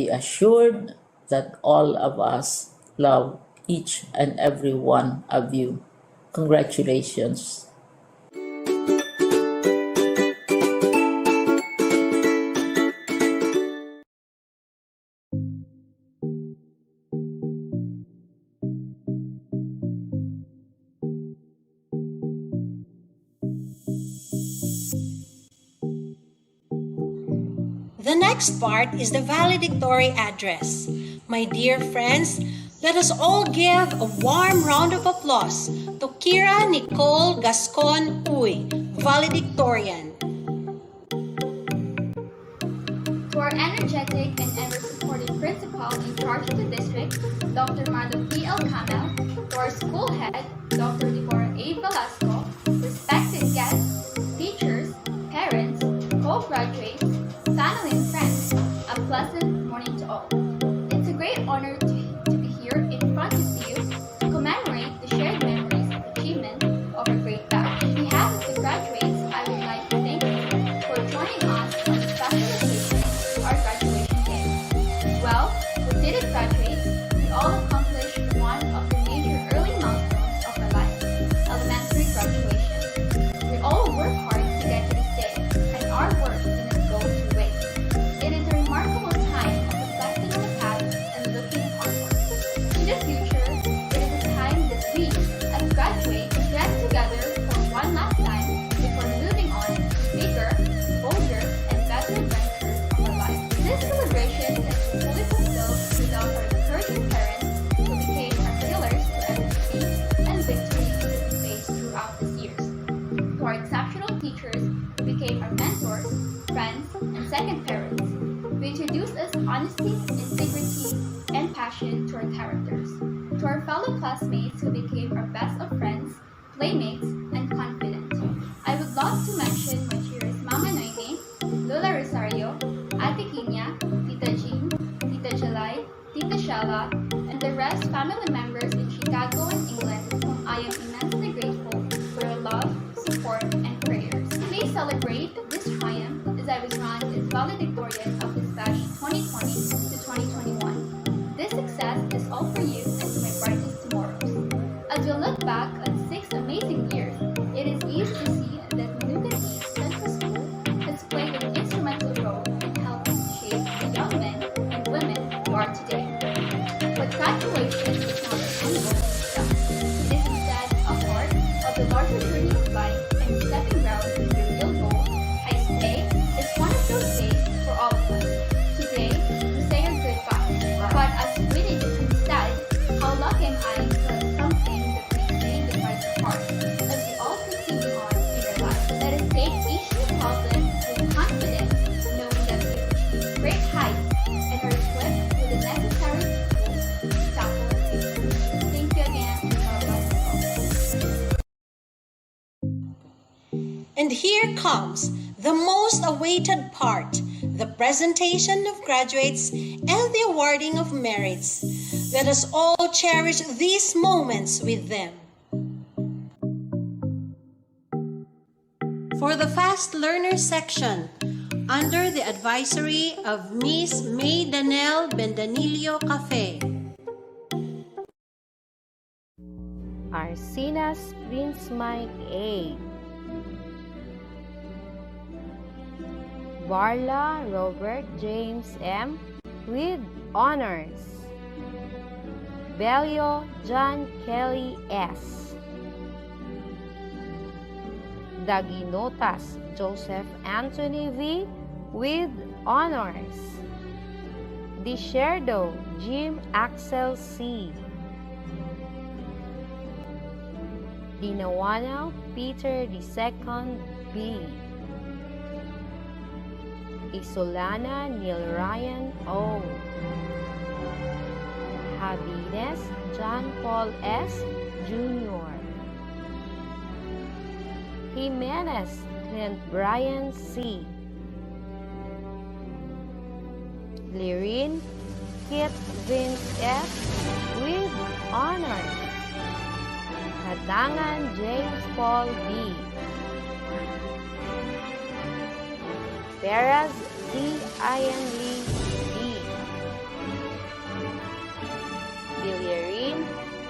assured that all of us love each and every one of you. Congratulations. The next part is the valedictory address. My dear friends, let us all give a warm round of applause to Kira Nicole Gascon Uy, valedictorian. To our energetic and ever-supportive principal in charge of the district, Dr. Marlo P.L. Camel, to our school head, Dr. Deborah A. Velasco, respected guests, teachers, parents, co-graduates, family and friends, a pleasant morning to all. It's a great honor to be here in front of you to commemorate the shared memories and achievement of our great batch. On behalf of the graduates, I would like to thank you for joining us on the special occasion, our graduation day. Well, we did it, graduates. We all accomplished one of the major early milestones of our life, elementary graduation. We all work hard to get to this day, and our work didn't go to waste. It is a remarkable time of reflecting on the past and looking onward. To the future, it is a time that we, as graduates, get together for one last time before moving on to bigger, bolder, and better adventures of our life. This celebration is fully fulfilled without our encouraging parents who became our pillars to every defeat and victory that we faced throughout these years. To our exceptional teachers who became our mentors, friends, and second parents, who introduced us honesty, integrity, and passion to our characters. To our fellow classmates who became our best of friends, playmates, and confidant. I would love to mention my cheers Mama Noying, Lola Rosario, Ate Kinya, Tita Jean, Tita Jalai, Tita Shella, and the rest family members in Chicago and England whom I am immensely grateful for your love, support, and prayers. Please celebrate this triumph as I was ranked as valedictorian of this batch 2020 to 2021. This success is all for you and to my brightest tomorrows. As we look back on 6 amazing years, it is easy to see that Manukan East Central School has played an instrumental role in helping shape the young men and women who are today. But graduation is not an end goal in itself. It is instead a part of the larger journey of life and stepping ground to the real goal. I say it's one of those days for all of us. Today, we say our goodbye, but as we did instead, how lucky am I to have something that makes saying goodbye so hard as we all continue on in our lives. Let us take each new problem with confidence, knowing that we achieve great heights and are equipped with the necessary tools to tackle our future. Thank you again, and God bless you all. And here comes the most awaited part, the presentation of graduates and the awarding of merits. Let us all cherish these moments with them. For the Fast Learner section, under the advisory of Miss May Danelle Bendanillo Cafe. Arsinas Prince Mike A. Barla Robert James M. with honors. Belio John Kelly S. Daginotas Joseph Anthony V. with honors. Desherdo Jim Axel C. Dinawana Peter II B. Isolana Neil Ryan O. Javines John Paul S. Jr. Jimenez Clint Brian C. Lirin Kit Vince F. with honors. Katangan James Paul B. Peras D. Ian Lee D. Bilyarin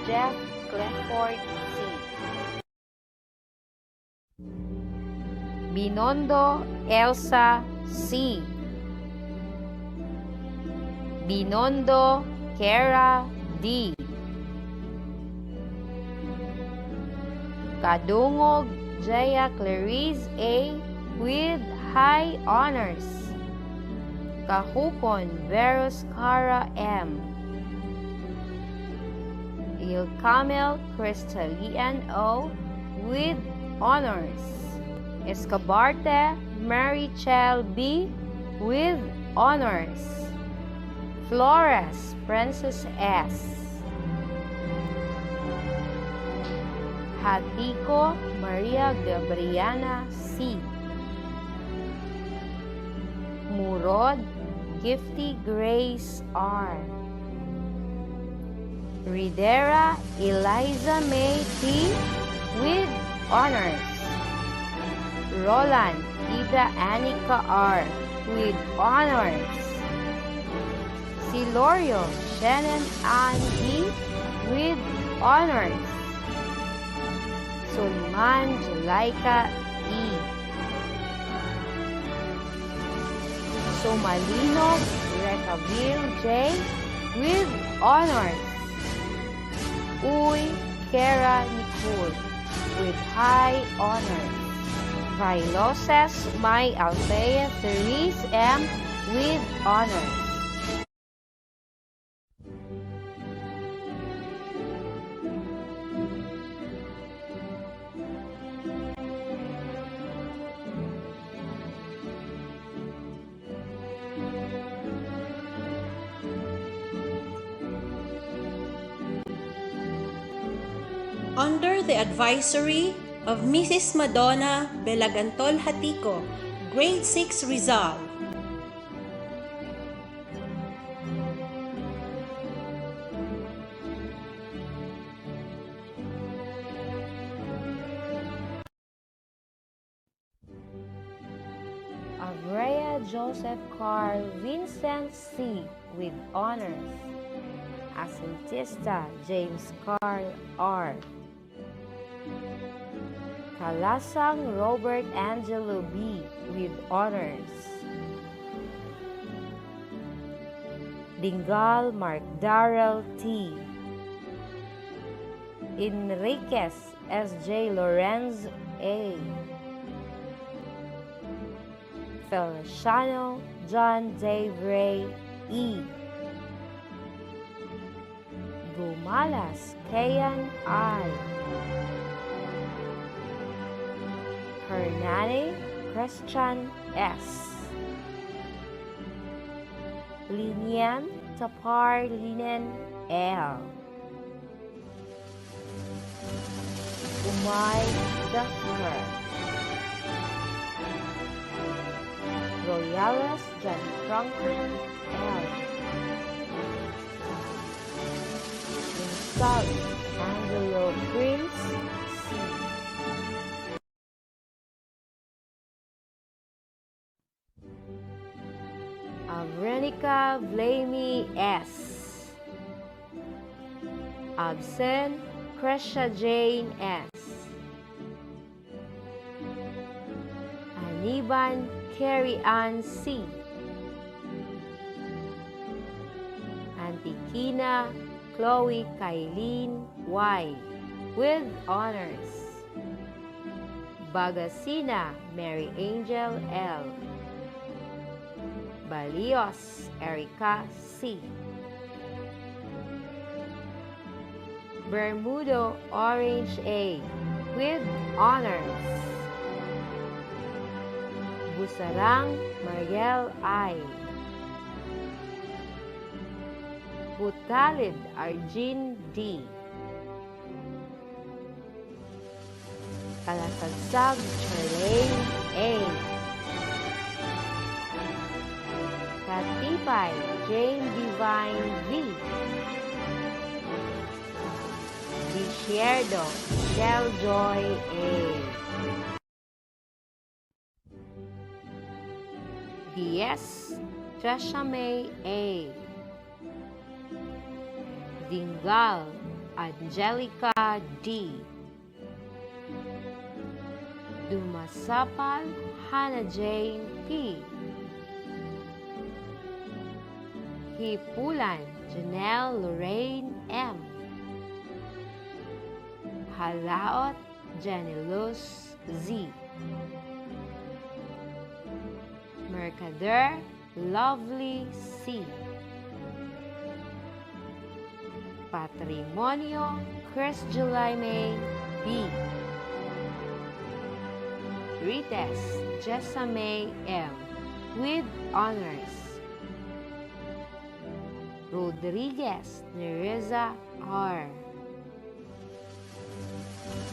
Jeff Clifford C. Binondo Elsa C. Binondo Kara D. Kadungog Jaya Clarice A. with high honors. Kahukon Verus Cara M. Ilkamel Crystallian O. with honors. Escobarte Mary Chel B. with honors. Flores Princess S. Hatiko Maria Gabriana C. Murod Gifty Grace R. Ridera Eliza May T. with honors. Roland Ida Anika R. with honors. Silorio Shannon Ann D. with honors. Sulman Jalaika E. Somalino Recaville J. with honors. Uy Kara Nicole with high honors. Vailoses May Althea Therese M. with honors. Under the advisory of Mrs. Madonna Belagantol Hatiko, Grade 6 Rizal. Avrea Joseph Carl Vincent C. with honors. Asentista James Carl R. Kalasang Robert Angelo B. with honors. Dingal Mark Darrell T. Enriquez S.J. Lorenz A. Feliciano John Dave Ray E. Gumalas Kayan I. Hernani Christian S. Linian Tapar Linen L. Umay Dusker. Royales John Franklin L. Insal Angelo Prince C. Avrenica Vlamey S. Absent Crescia Jane S. Aniban Carrie Ann C. Antikina Chloe Kylene Y. with honors. Bagasina Mary Angel L. Balios Erica C. Bermudo Orange A. with honors. Busarang Mariel I. Butalid Arjin D. Kalasagsag Charlene A. Katipay Jane Divine V. Disierdo Del Joy A. Diez Treshamay A. Dingal Angelica D. Dumasapal Hannah Jane P. Hipulan Janelle Lorraine M. Halaot Janilus Z. Mercader Lovely C. Patrimonio Chris July May B. Rites Jessamay M. with honors. Rodriguez Nereza R.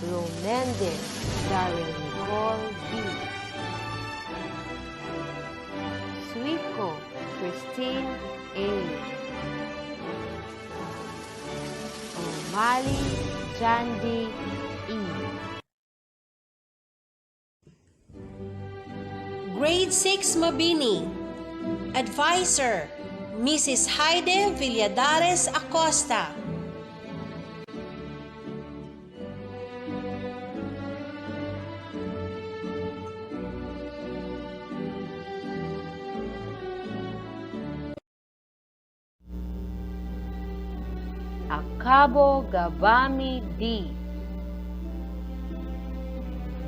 Romendez Daryl Nicole B. Suico Christine A. O'Malley Jandy E. Grade 6 Mabini. Advisor, Mrs. Haide Villadares Acosta. Acabo Gabami D.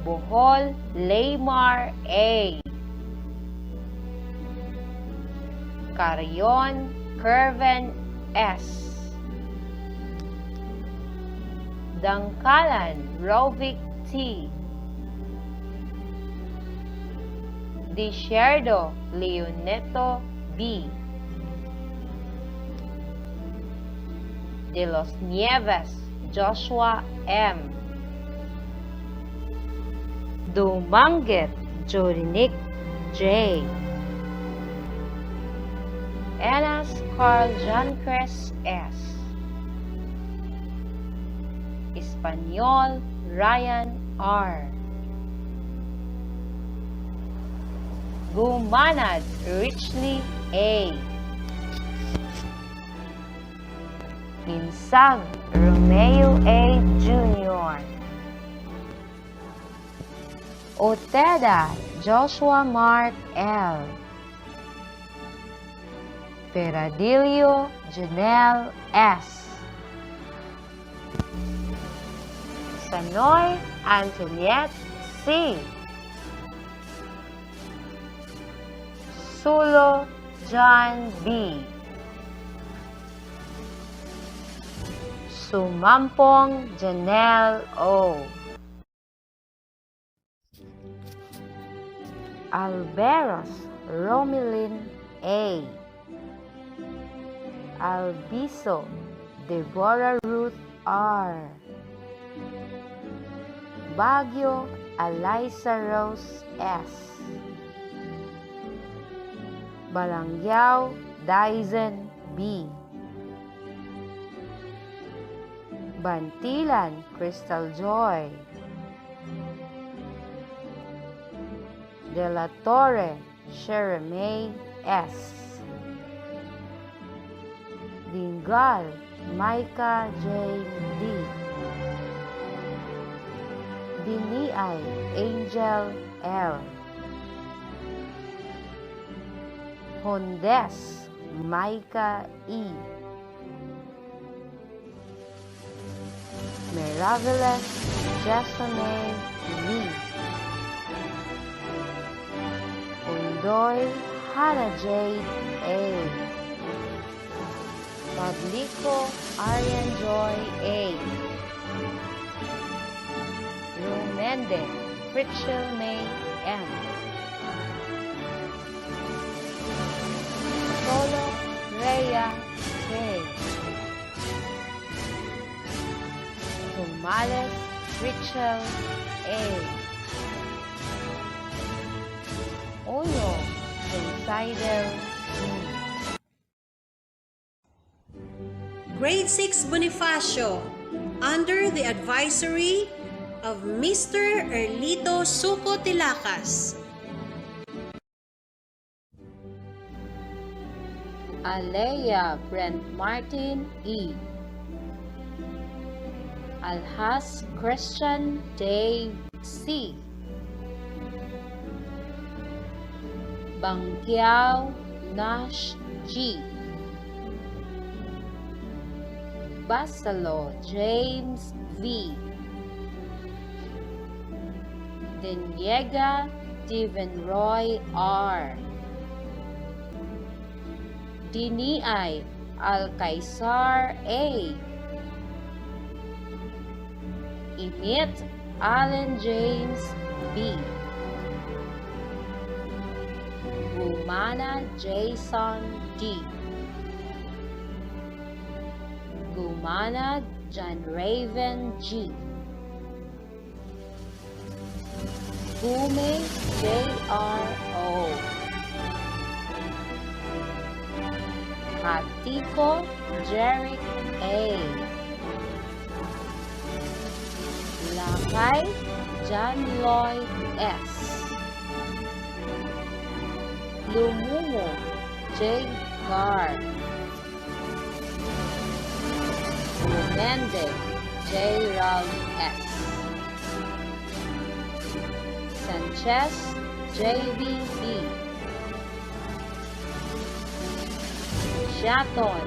Bohol Laymar A. Carion Kerven S. Dangkalan Rovic T. Desierdo Leoneto B. De los Nieves Joshua M. Dumanguet Jodinic J. Enas Carl Jancres S. Espanyol Ryan R. Gumanad Richly A. Insang Romeo A. Jr. Oteda Joshua Mark L. Peradillo Janelle S. Sanoy Antoniette C. Sulo John B. Sumampong Janelle O. Alberos Romilin A. Albiso Deborah Ruth R. Baguio Eliza Rose S. Balangyao Dyson B. Bantilan Crystal Joy. De la Torre Sheremay S. Dingal Micah Jane D. Diniay Angel L. Hondes Micah E. Miraculous Jessamine V. Undoy Hannah Jade A. Pablico Arian Joy A. Romende Pritchell May M. Solo Rhea K. Tumales Rachel A. Olo Insider E. Grade 6 Bonifacio, under the advisory of Mr. Erlito Suco Tilacas. Alea Brent Martin E. Alhas Christian Dave C. Bangkiao Nash G. Basalo James V. Deniega Divenroy R. Diniay Alcaizar A. Imit Allen James B. Gumana Jason D. Gumana John Raven G. Gume J.R.O. Hatiko Jeric A. Lakay John Lloyd S. Lumumo J. Gar. Lumende J. Ralph S. Sanchez J.B.B. Shaton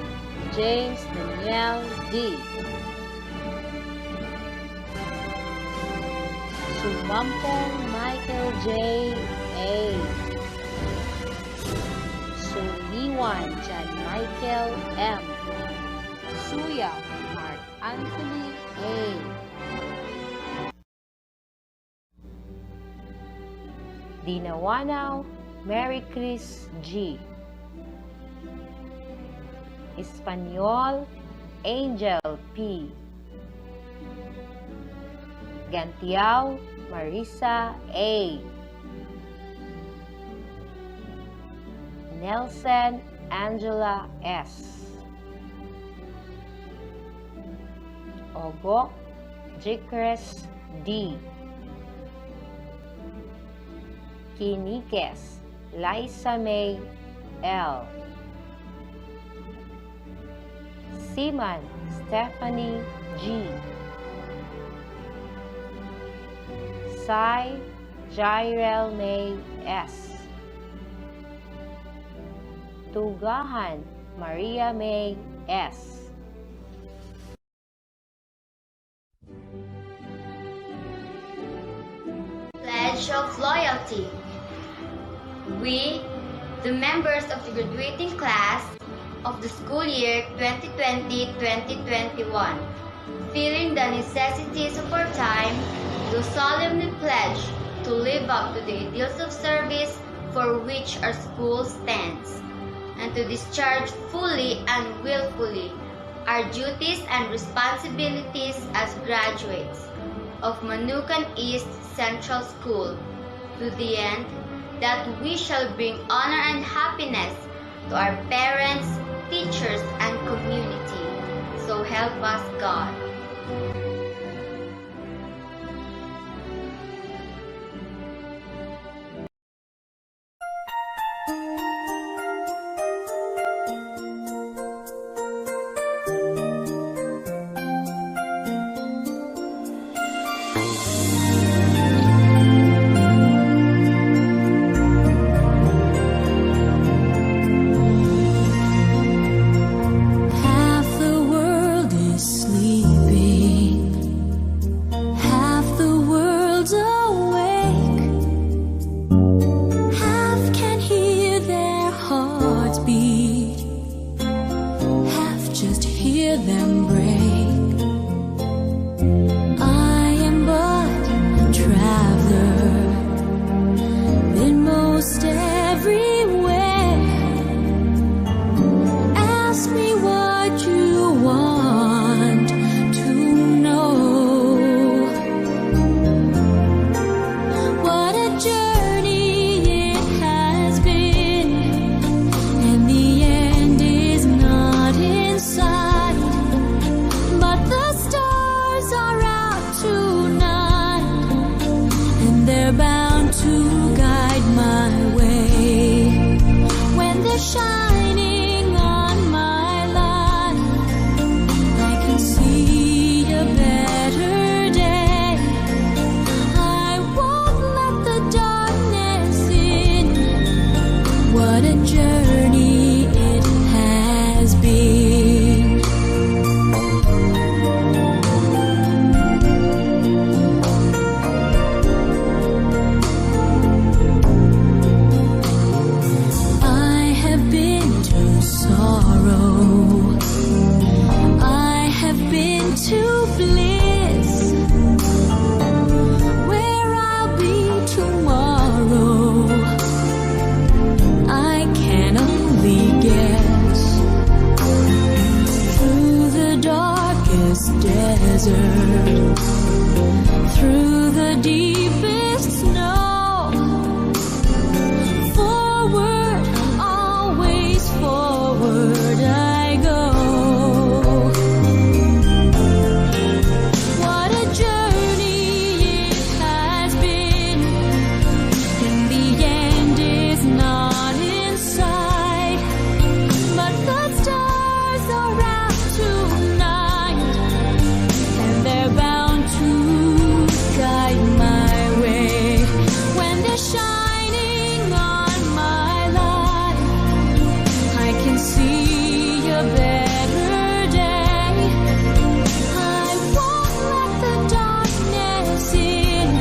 James Daniel D. Sumampong Michael J. A. Suliwan John Michael M. Suya Mark Anthony A. Dinawanaw Mary Chris G. Espanyol Angel P. Gantiao Marisa A. Nelson Angela S. Ogok Jikres D. Kinikes Liza May L. Siman Stephanie G. Sai Jairel May S. Tugahan Maria May S. Pledge of Loyalty. We, the members of the graduating class of the school year 2020-2021, feeling the necessities of our time, do solemnly pledge to live up to the ideals of service for which our school stands, and to discharge fully and willfully our duties and responsibilities as graduates of Manukan East Central School, to the end that we shall bring honor and happiness to our parents, teachers, and community. So help us God. Half the world is sleeping, half the world's awake, half can hear their hearts beat, half just hear them break. I am but a traveler, been most everywhere. Ask me what you want to know. What a journey it has been, and the end is not in sight. But the stars are out tonight, and they're bound to guide my way. When they're shining on my life, I can see a better they're shining on my life, I can see a better day. I won't let the darkness in.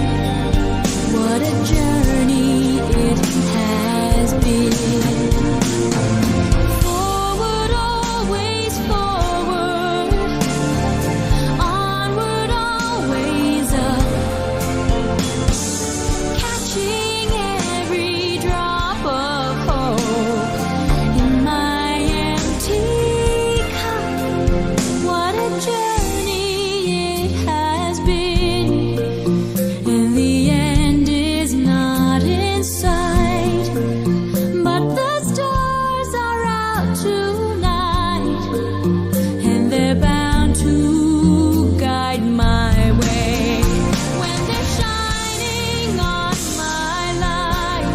What a journey it has been. Forward, always forward. Onward, always up. Catching every drop of hope in my empty cup. What a journey it has been, and the end is not in sight. But the stars are out tonight, and they're bound to guide my way. When they're shining on my life,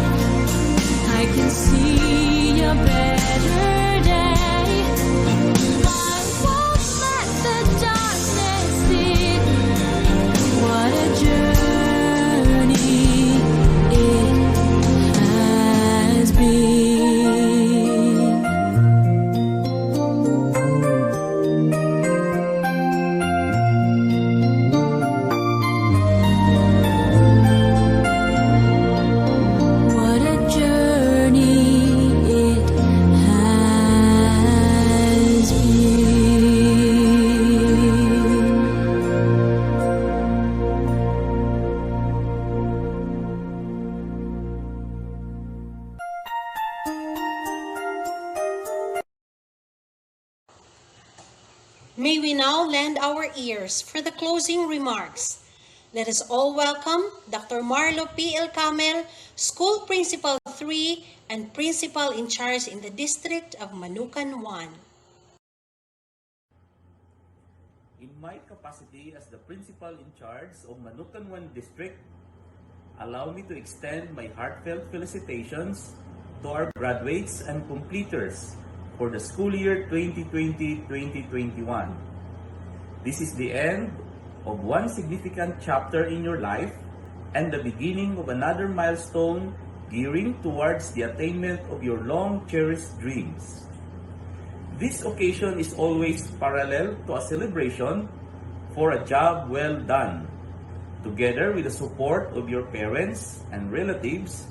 I can see a better day. I won't let the darkness in. What a journey it has been. What a journey it has been. May we now lend our ears for the closing remarks. Let us all welcome Dr. Marlo P.L. Camel, School Principal 3 and Principal in Charge in the District of Manukan 1. In my capacity as the principal in charge of Manukan 1 District, allow me to extend my heartfelt felicitations to our graduates and completers for the school year 2020-2021. This is the end of one significant chapter in your life and the beginning of another milestone gearing towards the attainment of your long-cherished dreams. This occasion is always parallel to a celebration for a job well done. Together with the support of your parents and relatives,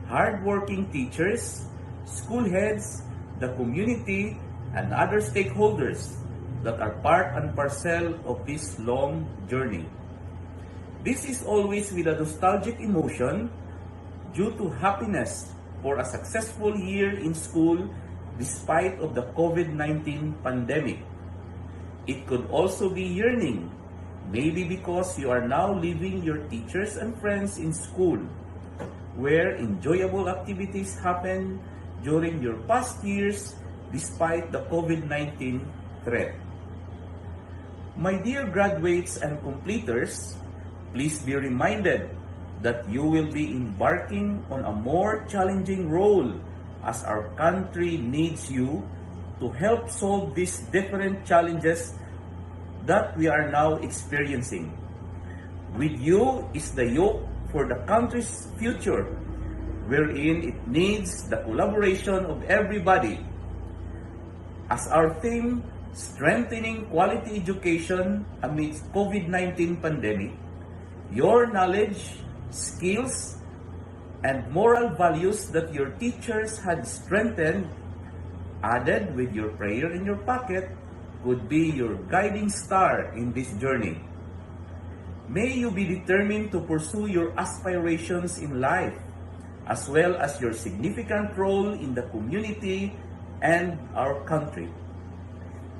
hard-working teachers, school heads, the community, and other stakeholders that are part and parcel of this long journey. This is always with a nostalgic emotion due to happiness for a successful year in school despite of the COVID-19 pandemic. It could also be yearning, maybe because you are now leaving your teachers and friends in school, where enjoyable activities happen during your past years despite the COVID-19 threat. My dear graduates and completers, please be reminded that you will be embarking on a more challenging role as our country needs you to help solve these different challenges that we are now experiencing. With you is the yoke for the country's future, wherein it needs the collaboration of everybody. As our theme, strengthening quality education amidst COVID-19 pandemic, your knowledge, skills, and moral values that your teachers had strengthened, added with your prayer in your pocket, could be your guiding star in this journey. May you be determined to pursue your aspirations in life, as well as your significant role in the community and our country.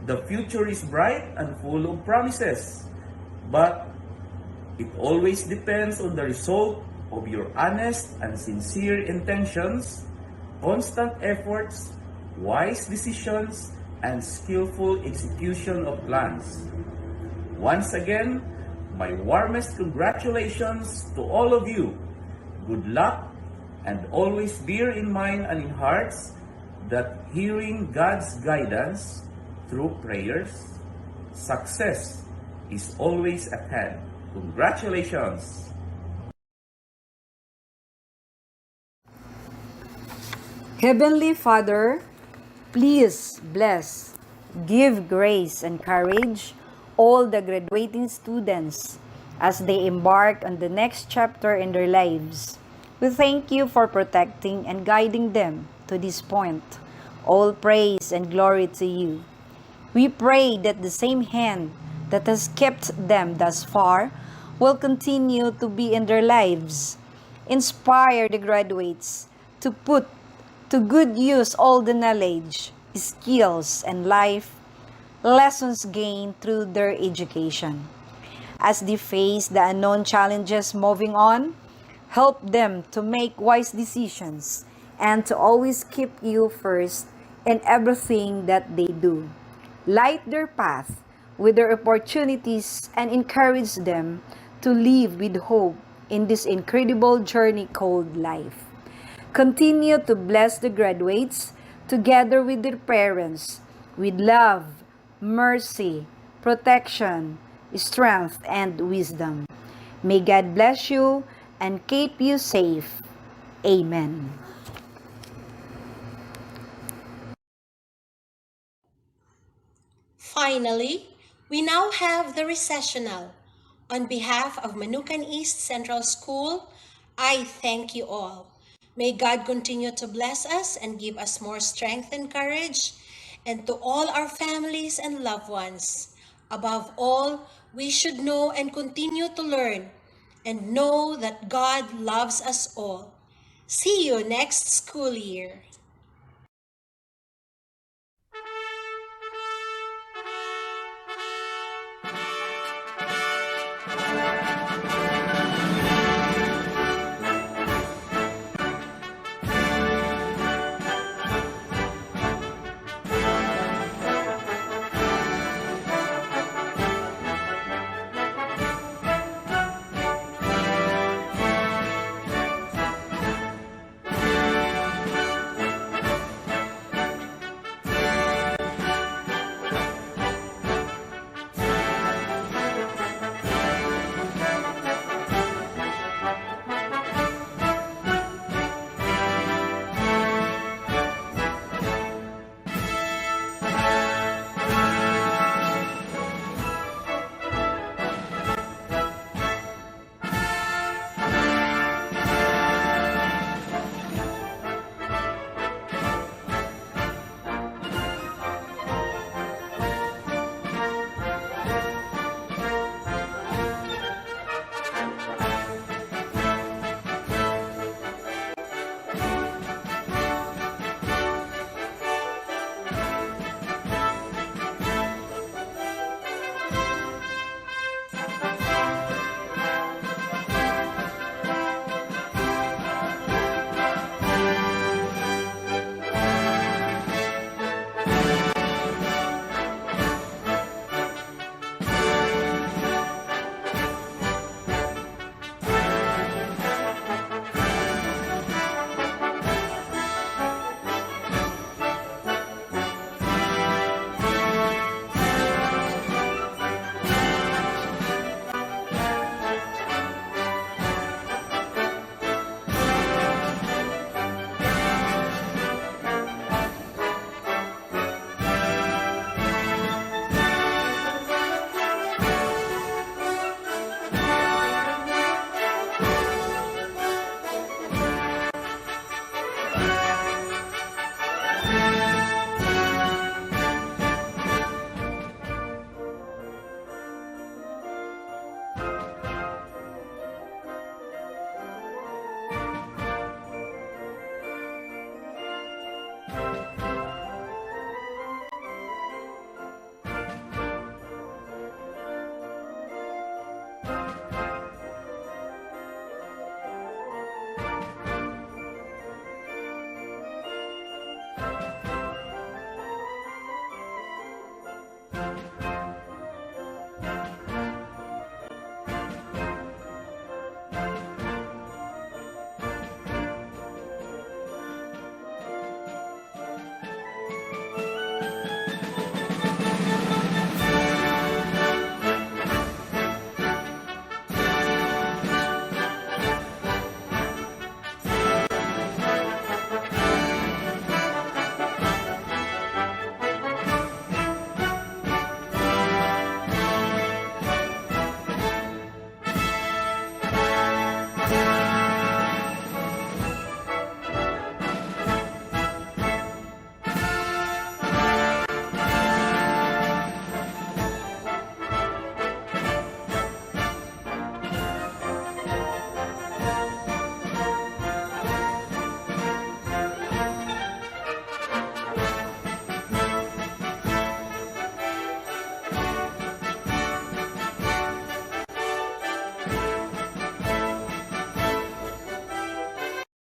The future is bright and full of promises, but it always depends on the result of your honest and sincere intentions, constant efforts, wise decisions, and skillful execution of plans. Once again, my warmest congratulations to all of you. Good luck, and always bear in mind and in hearts that hearing God's guidance through prayers, success is always at hand. Congratulations! Heavenly Father, please bless, give grace and courage all the graduating students as they embark on the next chapter in their lives. We thank you for protecting and guiding them to this point. All praise and glory to you. We pray that the same hand that has kept them thus far will continue to be in their lives. Inspire the graduates to put to good use all the knowledge, skills, and life lessons gained through their education. As they face the unknown challenges moving on, help them to make wise decisions and to always keep you first in everything that they do. Light their path with their opportunities and encourage them to live with hope in this incredible journey called life. Continue to bless the graduates together with their parents with love, mercy, protection, strength, and wisdom. May God bless you and keep you safe. Amen. Finally, we now have the recessional. On behalf of Manukan East Central School, I thank you all. May God continue to bless us and give us more strength and courage, and to all our families and loved ones. Above all, we should know and continue to learn and know that God loves us all. See you next school year.